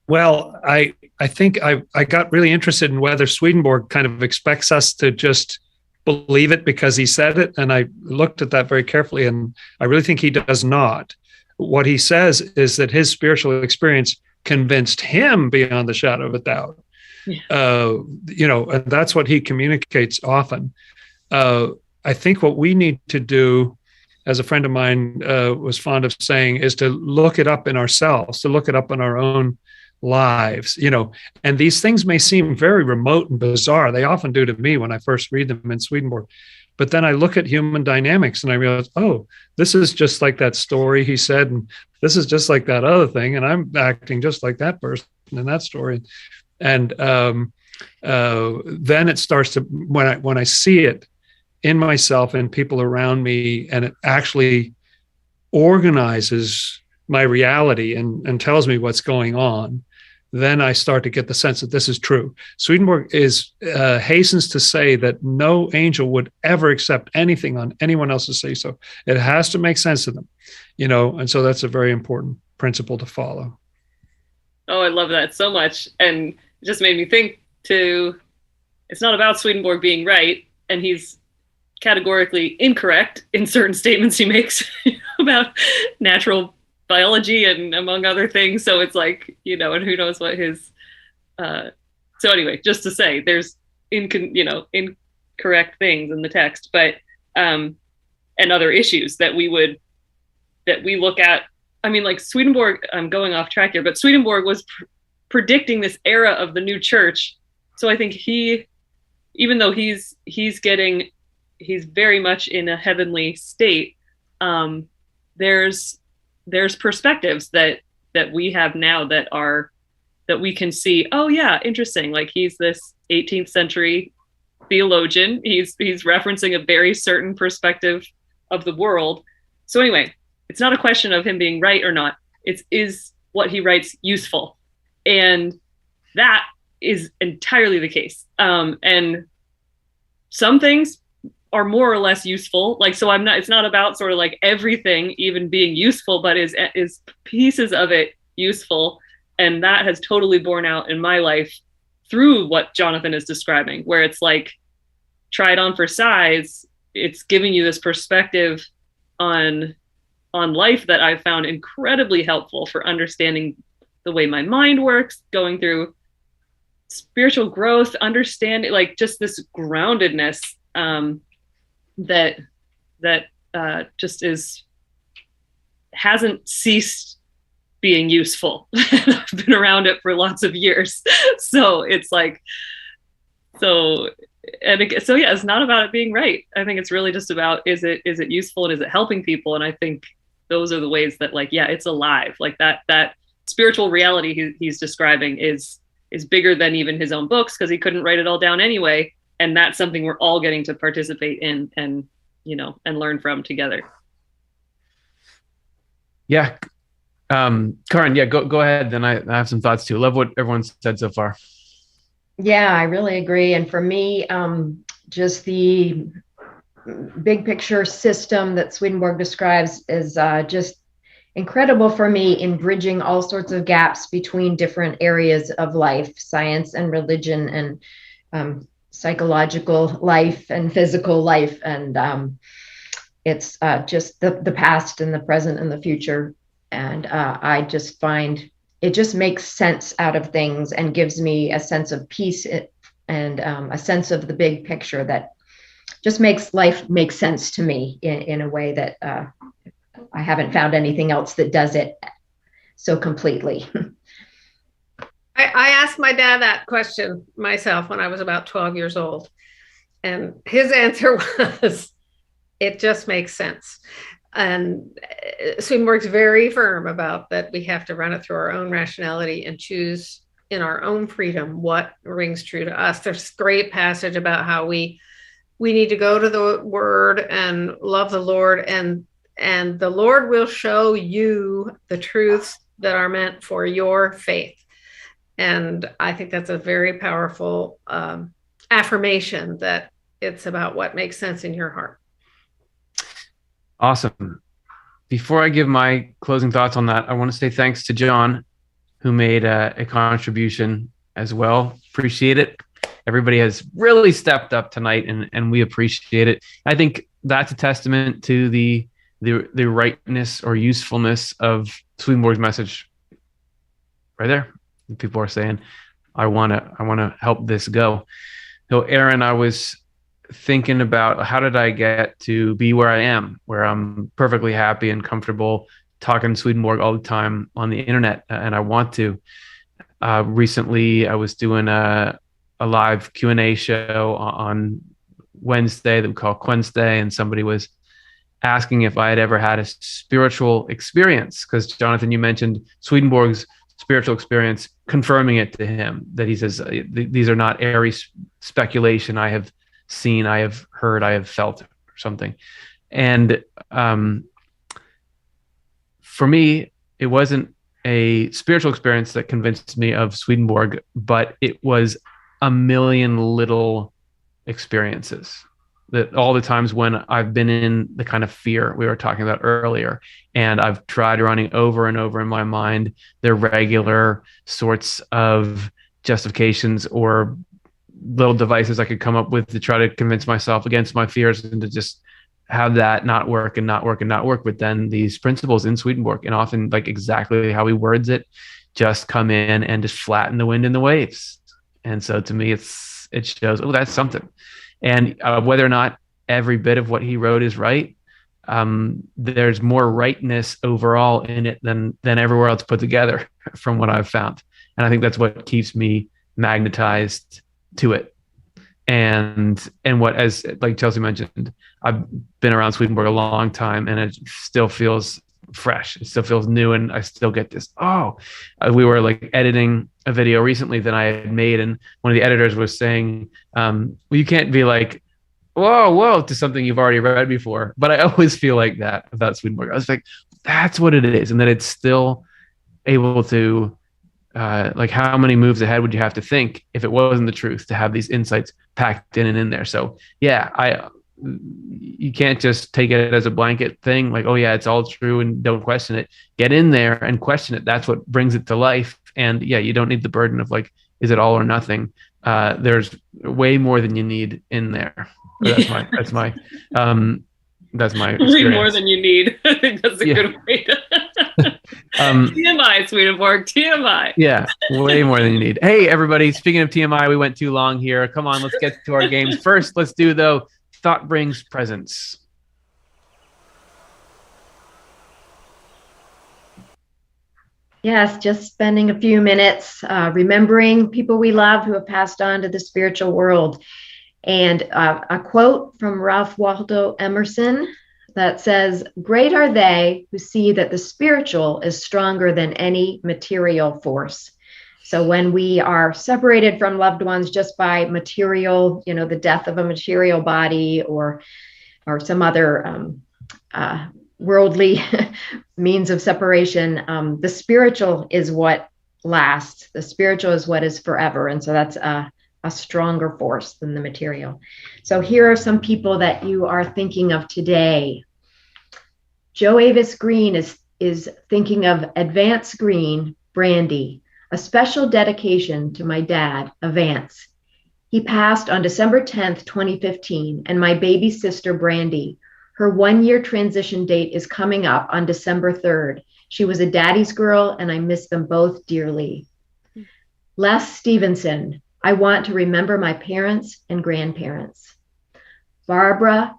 Well, I think I got really interested in whether Swedenborg kind of expects us to just believe it because he said it. And I looked at that very carefully, and I really think he does not. What he says is that his spiritual experience convinced him beyond the shadow of a doubt. Yeah. And that's what he communicates often. I think what we need to do, as a friend of mine was fond of saying, is to look it up in ourselves, to look it up in our own lives, and these things may seem very remote and bizarre. They often do to me when I first read them in Swedenborg. But then I look at human dynamics and I realize, oh, this is just like that story he said, and this is just like that other thing, and I'm acting just like that person in that story. And then it starts to, when I see it in myself and people around me, and it actually organizes my reality and tells me what's going on, then I start to get the sense that this is true. Swedenborg hastens to say that no angel would ever accept anything on anyone else's say so. It has to make sense to them, and so that's a very important principle to follow. Oh, I love that so much. And it just made me think it's not about Swedenborg being right, and he's categorically incorrect in certain statements he makes about natural biology and among other things. So it's like, and who knows what his so anyway, just to say, there's incorrect things in the text, but and other issues that we look at. I mean, like Swedenborg, I'm going off track here, but Swedenborg was predicting this era of the new church. So I think even though he's getting he's very much in a heavenly state. There's perspectives that we have now that we can see, oh yeah, interesting. Like he's this 18th century theologian. He's referencing a very certain perspective of the world. So anyway, it's not a question of him being right or not. Is what he writes useful? And that is entirely the case. And some things are more or less useful. Like, so it's not about sort of like everything even being useful, but is pieces of it useful. And that has totally borne out in my life through what Jonathan is describing, where it's like, try it on for size. It's giving you this perspective on life that I've found incredibly helpful for understanding the way my mind works, going through spiritual growth, understanding like just this groundedness that just hasn't ceased being useful. I've been around it for lots of years. So it's like, so yeah, it's not about it being right. I think it's really just about, is it useful and is it helping people? And I think those are the ways that like, yeah, it's alive. Like that spiritual reality he's describing is bigger than even his own books, because he couldn't write it all down anyway. And that's something we're all getting to participate in and learn from together. Yeah. Karin, yeah, go ahead. Then I have some thoughts too. Love what everyone's said so far. Yeah, I really agree. And for me, just the big picture system that Swedenborg describes is just incredible for me in bridging all sorts of gaps between different areas of life, science and religion, and psychological life and physical life. And it's just the past and the present and the future. And I just find it just makes sense out of things and gives me a sense of peace and a sense of the big picture that just makes life make sense to me in a way that I haven't found anything else that does it so completely. I asked my dad that question myself when I was about 12 years old. And his answer was, it just makes sense. And Swedenborg's very firm about that we have to run it through our own rationality and choose in our own freedom what rings true to us. There's a great passage about how we need to go to the Word and love the Lord, and the Lord will show you the truths that are meant for your faith. And I think that's a very powerful affirmation that it's about what makes sense in your heart. Awesome. Before I give my closing thoughts on that, I want to say thanks to John, who made a contribution as well. Appreciate it. Everybody has really stepped up tonight, and we appreciate it. I think that's a testament to the rightness or usefulness of Swedenborg's message. Right there, people are saying, "I want to help this go." So, Aaron, I was thinking about how did I get to be where I am, where I'm perfectly happy and comfortable talking Swedenborg all the time on the internet, and I want to. Recently, I was doing a live Q&A show on Wednesday that we call Wednesday, and somebody was asking if I had ever had a spiritual experience, because Jonathan, you mentioned Swedenborg's spiritual experience, confirming it to him, that he says, these are not airy speculation. I have seen, I have heard, I have felt, or something. And for me, it wasn't a spiritual experience that convinced me of Swedenborg, but it was a million little experiences, that all the times when I've been in the kind of fear we were talking about earlier, and I've tried running over and over in my mind the regular sorts of justifications or little devices I could come up with to try to convince myself against my fears, and to just have that not work and not work and not work. But then these principles in Swedenborg, and often like exactly how he words it, just come in and just flatten the wind and the waves. And so to me, it shows, oh, that's something. And whether or not every bit of what he wrote is right, there's more rightness overall in it than everywhere else put together, from what I've found. And I think that's what keeps me magnetized to it. And what, as like Chelsea mentioned, I've been around Swedenborg a long time, and it still feels fresh. It still feels new, and I still get this. We were like editing a video recently that I had made, and one of the editors was saying, well, you can't be like, whoa, to something you've already read before. But I always feel like that about Swedenborg. I was like, that's what it is, and that it's still able to, like, how many moves ahead would you have to think if it wasn't the truth to have these insights packed in and in there? So yeah, you can't just take it as a blanket thing, like, oh yeah, it's all true and don't question it. Get in there and question it. That's what brings it to life. And yeah, you don't need the burden of like, is it all or nothing? There's way more than you need in there. That's my experience. Way more than you need. I think that's a good way to TMI, Swedenborg, TMI. Yeah, way more than you need. Hey, everybody, speaking of TMI, we went too long here. Come on, let's get to our games. First, let's do, though, Thought Brings Presents. Yes, just spending a few minutes remembering people we love who have passed on to the spiritual world. And a quote from Ralph Waldo Emerson that says, "Great are they who see that the spiritual is stronger than any material force." So when we are separated from loved ones just by material, the death of a material body or some other worldly means of separation, the spiritual is what lasts. The spiritual is what is forever. And so that's a stronger force than the material. So here are some people that you are thinking of today. Joe Avis Green is thinking of Advance Green, Brandy, a special dedication to my dad, Avance. He passed on December 10th, 2015, and my baby sister, Brandy, her 1-year transition date is coming up on December 3rd. She was a daddy's girl, and I miss them both dearly. Les Stevenson, I want to remember my parents and grandparents. Barbara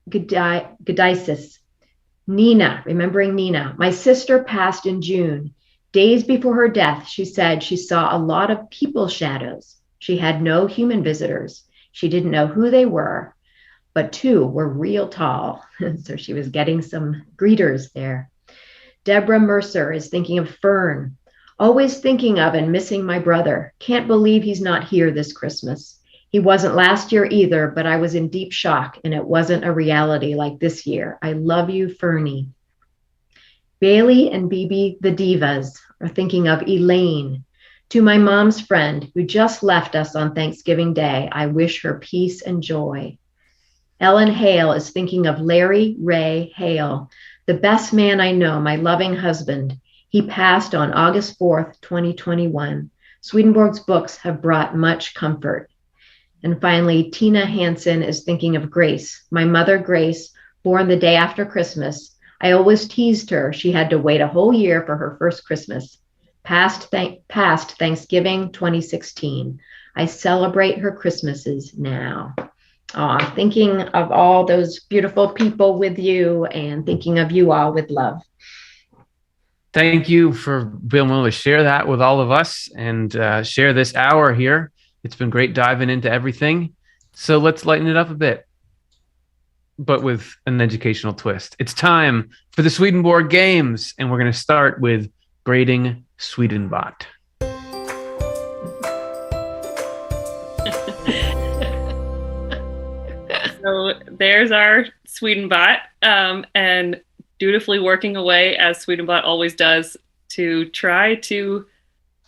Godisis, Nina, remembering Nina. My sister passed in June. Days before her death, she said she saw a lot of people shadows. She had no human visitors. She didn't know who they were, but 2 were real tall. So she was getting some greeters there. Deborah Mercer is thinking of Fern. Always thinking of and missing my brother. Can't believe he's not here this Christmas. He wasn't last year either, but I was in deep shock and it wasn't a reality like this year. I love you, Fernie. Bailey and Bibi the Divas are thinking of Elaine. To my mom's friend who just left us on Thanksgiving Day, I wish her peace and joy. Ellen Hale is thinking of Larry Ray Hale, the best man I know, my loving husband. He passed on August 4th, 2021. Swedenborg's books have brought much comfort. And finally, Tina Hansen is thinking of Grace, my mother Grace, born the day after Christmas. I always teased her. She had to wait a whole year for her first Christmas. Past Thanksgiving 2016. I celebrate her Christmases now. Thinking of all those beautiful people with you and thinking of you all with love. Thank you for being willing to share that with all of us and share this hour here. It's been great diving into everything. So let's lighten it up a bit, but with an educational twist. It's time for the Swedenborg Games, and we're going to start with grading Swedenbot. So there's our Swedenbot, and dutifully working away as Swedenbot always does to try to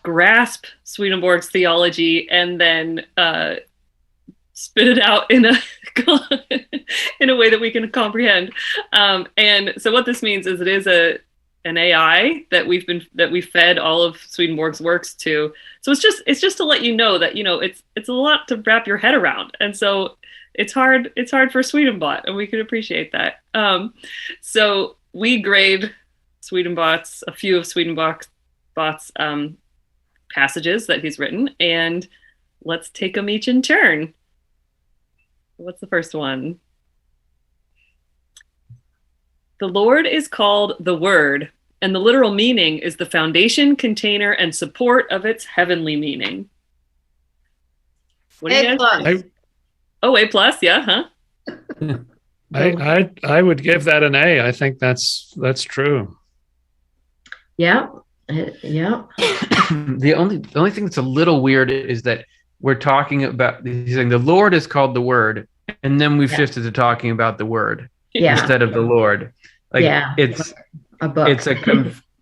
grasp Swedenborg's theology and then spit it out in a in a way that we can comprehend. And so what this means is it is an AI that we fed all of Swedenborg's works to. So it's just to let you know that it's a lot to wrap your head around, and so it's hard for Swedenbot, and we can appreciate that. So we grade Swedenbot's a few of Swedenbot's passages that he's written, and let's take them each in turn. What's the first one? The Lord is called the Word, and the literal meaning is the foundation, container, and support of its heavenly meaning. What do you guys think? Oh, A plus, yeah, huh? I would give that an A. I think that's true. Yeah. Yeah. The only thing that's a little weird is that we're talking about, he's saying the Lord is called the Word, and then we've shifted to talking about the Word instead of the Lord. Like it's a book. It's a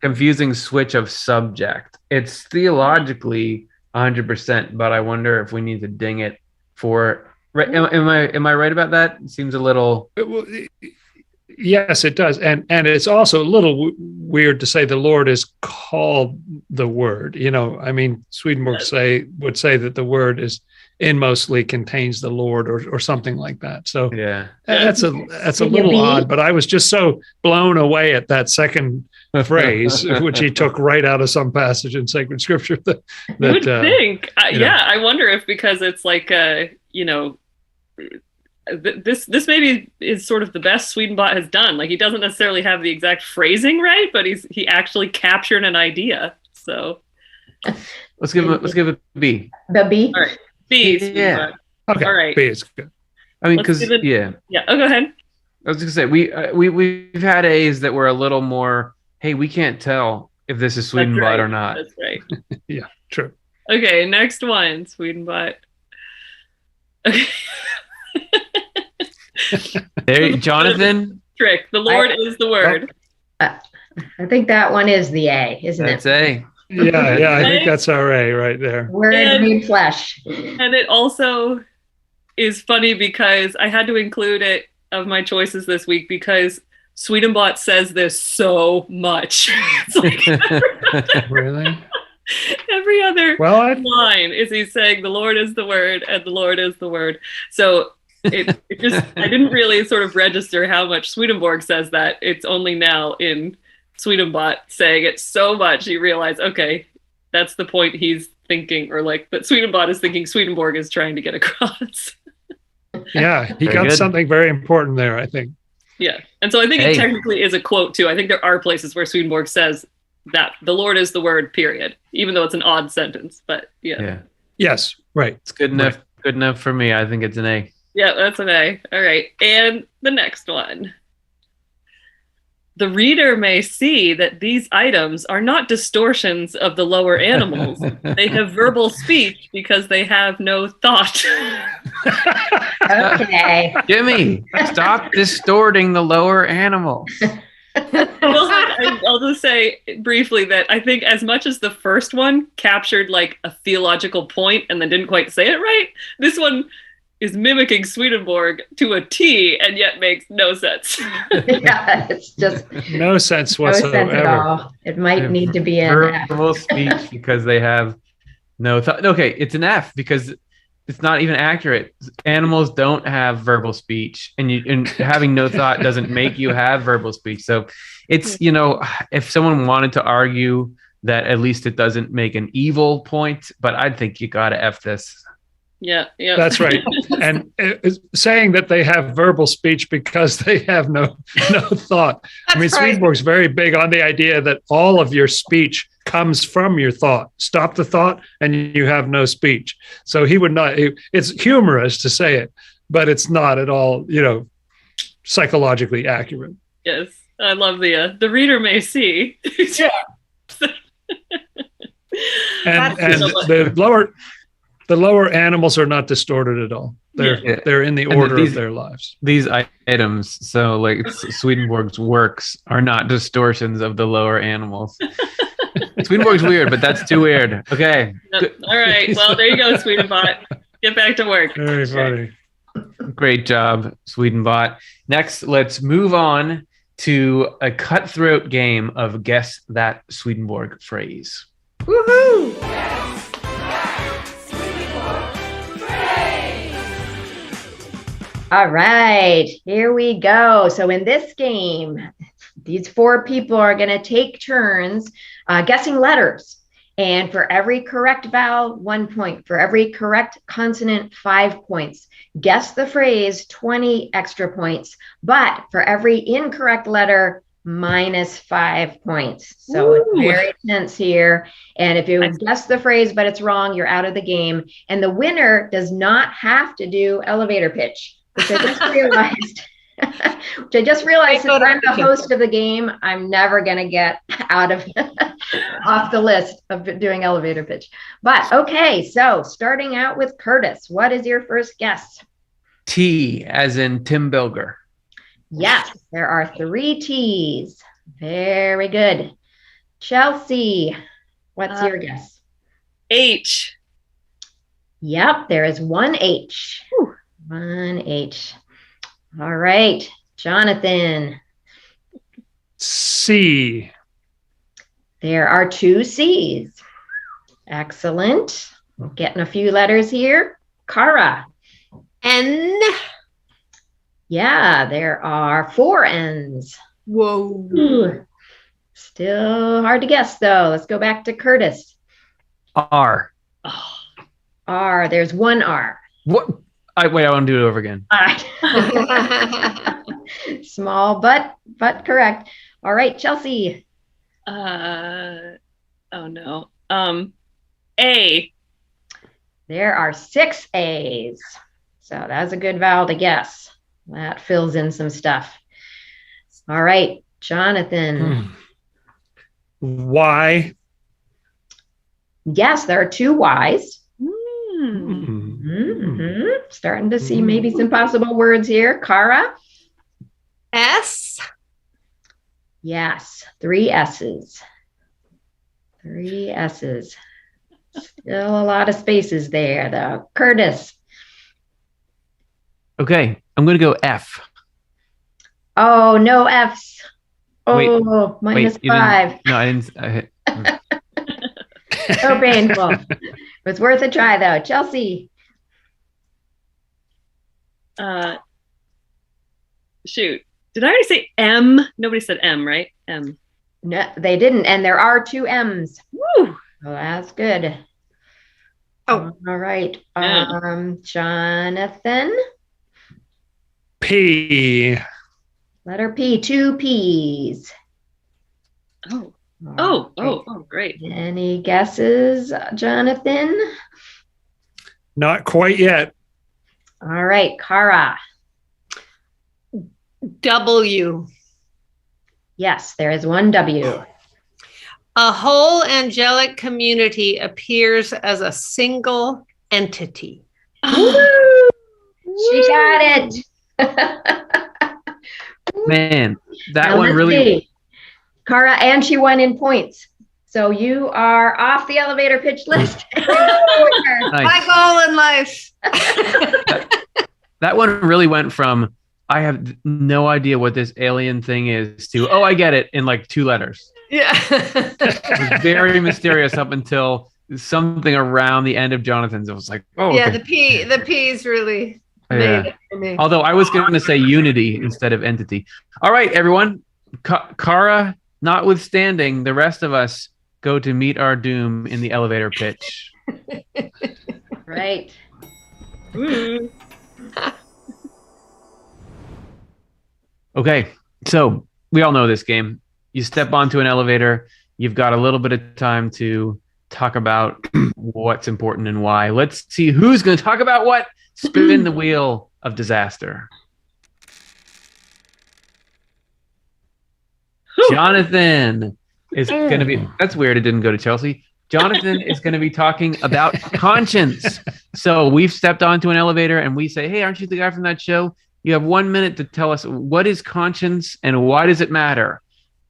confusing switch of subject. It's theologically 100%, but I wonder if we need to ding it for. Right? Am I right about that? It seems a little. Yes, it does, and it's also a little weird to say the Lord is called the Word. I mean, Swedenborg would say that the Word is inmostly contains the Lord, or something like that. So that's a little odd. But I was just so blown away at that second phrase, which he took right out of some passage in sacred scripture. That you would think, I wonder if because it's like this maybe is sort of the best Swedenbot has done. Like he doesn't necessarily have the exact phrasing right, but he actually captured an idea. So let's give it a B. The B. All right, B. Yeah. Okay. All right. B is good. I mean, because yeah. Oh, go ahead. I was gonna say we've had A's that were a little more. Hey, we can't tell if this is Swedenbot or not. That's right. Yeah, true. Okay, next one, Swedenbot. Okay. There, Jonathan. Trick. The Lord is the Word. I think that one is the A, isn't That's it? A. Yeah, I think that's our A right there. Word made flesh. And it also is funny because I had to include it of my choices this week because Swedenbot says this so much. It's like Really? every other line is he saying the Lord is the Word and the Lord is the Word. So it just I didn't really sort of register how much Swedenborg says that. It's only now in Swedenbot saying it so much you realize, okay, that's the point he's thinking, or like that Swedenbot is thinking Swedenborg is trying to get across. Yeah, he got something very important there, I think. Yeah, and so I think it technically is a quote too. I think there are places where Swedenborg says that the Lord is the Word, period, even though it's an odd sentence. But yeah. Yes, right. It's good enough. Right. Good enough for me. I think it's an A. Yeah, that's an A. All right, and the next one. The reader may see that these items are not distortions of the lower animals. They have verbal speech because they have no thought. Okay. Jimmy, stop distorting the lower animals. I'll just say briefly that I think as much as the first one captured like a theological point and then didn't quite say it right, this one is mimicking Swedenborg to a T and yet makes no sense. Yeah, it's just no sense whatsoever. No sense at all. It might need to be an verbal speech because they have no thought. Okay, it's an F because it's not even accurate. Animals don't have verbal speech, and having no thought doesn't make you have verbal speech. So it's, if someone wanted to argue that at least it doesn't make an evil point, but I think you got to F this. Yeah. That's right. And saying that they have verbal speech because they have no thought. I mean, Swedenborg's very big on the idea that all of your speech comes from your thought. Stop the thought and you have no speech. So he would not, it's humorous to say it, but it's not at all, psychologically accurate. Yes. I love the reader may see. Yeah. and the lower animals are not distorted at all. They're in the order of their lives. These items, so like Swedenborg's works, are not distortions of the lower animals. Swedenborg's weird, but that's too weird. Okay. Yep. All right. Well, there you go, Swedenbot. Get back to work. Very funny. Great job, Swedenbot. Next, let's move on to a cutthroat game of Guess That Swedenborg Phrase. Woohoo! All right, here we go. So in this game, these four people are going to take turns guessing letters. And for every correct vowel, 1 point. For every correct consonant, 5 points. Guess the phrase, 20 extra points. But for every incorrect letter, minus 5 points. So it's very tense here. And if you guess the phrase, but it's wrong, you're out of the game. And the winner does not have to do elevator pitch, which I just realized. Since I'm the host of the game, I'm never going to get out of off the list of doing elevator pitch. But okay, so starting out with Curtis, what is your first guess? T as in Tim Bilger. Yes, there are 3 T's. Very good. Chelsea, what's your guess? H. Yep, there is 1 H. Whew. 1 H. All right, Jonathan. C. There are 2 C's. Excellent. We're getting a few letters here. Cara. N. Yeah, there are 4 N's. Whoa. Ooh. Still hard to guess, though. Let's go back to Curtis. R. Oh. R. There's 1 R. What? I want to do it over again. All right. Small, but correct. All right, Chelsea. Oh no. A. There are 6 A's. So that's a good vowel to guess. That fills in some stuff. All right, Jonathan. Y. Yes, there are 2 Y's. Mm. Starting to see maybe some possible words here. Cara. S. Yes, 3 S's. 3 S's. Still a lot of spaces there, though. Curtis. Okay, I'm going to go F. Oh, no F's. Oh, Wait, minus 5. No, I didn't. So painful. It was worth a try, though. Chelsea. Shoot. Did I already say M? Nobody said M, right? M. No, they didn't. And there are 2 M's. Woo! Well, that's good. Oh. All right. Yeah. Jonathan. P. Letter P. 2 P's. Oh. All right. Oh, great. Any guesses, Jonathan? Not quite yet. All right, Cara. W. Yes, there is 1 W. A whole angelic community appears as a single entity. She got it. Man, that Now, one let's really. see. Cara, and she won in points. So you are off the elevator pitch list. Nice. My goal in life. That one really went from I have no idea what this alien thing is to I get it in like 2 letters. Yeah. It was very mysterious up until something around the end of Jonathan's. It was like, Yeah, okay. the P's really made Yeah. it for me. Although I was going to say unity instead of entity. All right, everyone. Cara, notwithstanding, the rest of us go to meet our doom in the elevator pitch. Right. Woo. Okay, so we all know this game. You step onto an elevator, you've got a little bit of time to talk about what's important and why. Let's see who's going to talk about what. Spin the wheel of disaster. Jonathan is going to be, that's weird it didn't go to Chelsea. Jonathan is going to be talking about conscience. So we've stepped onto an elevator and we say, hey, aren't you the guy from that show? You have 1 minute to tell us what is conscience and why does it matter?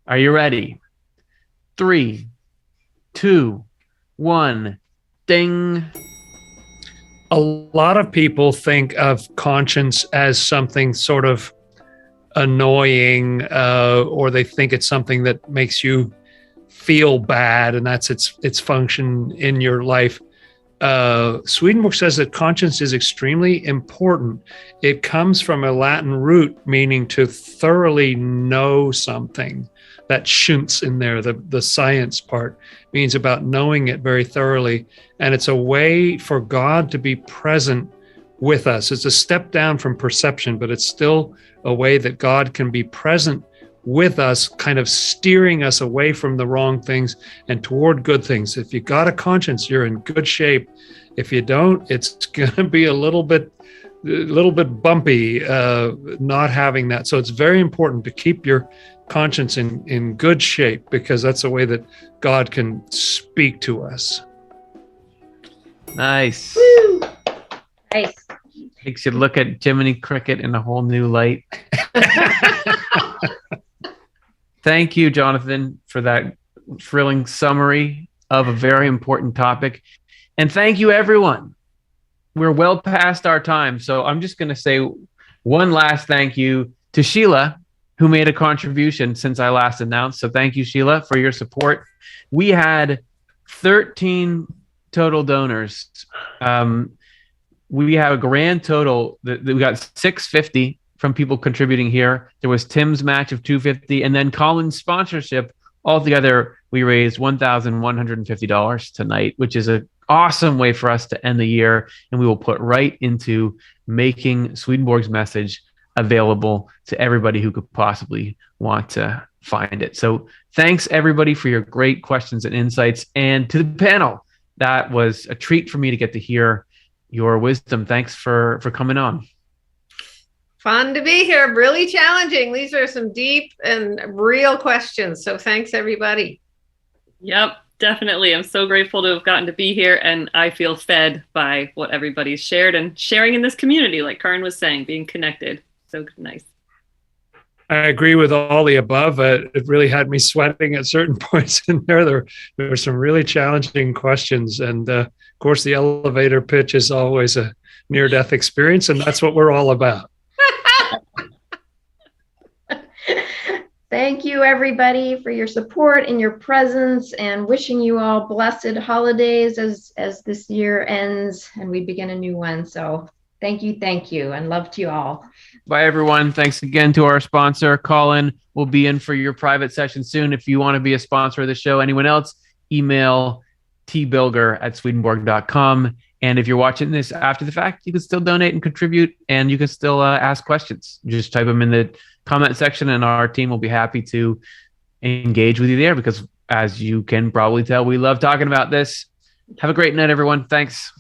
Are you ready? 3, 2, 1, ding. A lot of people think of conscience as something sort of annoying, or they think it's something that makes you feel bad, and that's its function in your life. Swedenborg says that conscience is extremely important. It comes from a Latin root meaning to thoroughly know something. That shunts in there, the science part, means about knowing it very thoroughly. And it's a way for God to be present with us. It's a step down from perception, but it's still a way that God can be present with us, kind of steering us away from the wrong things and toward good things. If you got a conscience, you're in good shape. If you don't, it's going to be a little bit bumpy not having that. So it's very important to keep your conscience in good shape, because that's a way that God can speak to us. Nice. Woo! Nice. Makes you look at Jiminy Cricket in a whole new light. Thank you, Jonathan, for that thrilling summary of a very important topic. And thank you, everyone. We're well past our time, so I'm just going to say one last thank you to Sheila, who made a contribution since I last announced. So thank you, Sheila, for your support. We had 13 total donors. We have a grand total that we got $650 from people contributing here. There was Tim's match of $250, and then Colin's sponsorship. Altogether, we raised $1,150 tonight, which is an awesome way for us to end the year, and we will put right into making Swedenborg's message available to everybody who could possibly want to find it. So thanks, everybody, for your great questions and insights, and to the panel. That was a treat for me to get to hear your wisdom. Thanks for coming on. Fun to be here. Really challenging. These are some deep and real questions. So thanks, everybody. Yep, definitely. I'm so grateful to have gotten to be here, and I feel fed by what everybody's shared and sharing in this community, like Karin was saying, being connected. So nice. I agree with all the above. It really had me sweating at certain points in there. There were some really challenging questions. And of course, the elevator pitch is always a near-death experience, and that's what we're all about. Thank you, everybody, for your support and your presence, and wishing you all blessed holidays as this year ends and we begin a new one. So thank you, and love to you all. Bye, everyone. Thanks again to our sponsor. Colin will be in for your private session soon. If you want to be a sponsor of the show, anyone else, email tbilger@swedenborg.com. And if you're watching this after the fact, you can still donate and contribute, and you can still ask questions. Just type them in the comment section, and our team will be happy to engage with you there, because as you can probably tell, we love talking about this. Have a great night, everyone. Thanks.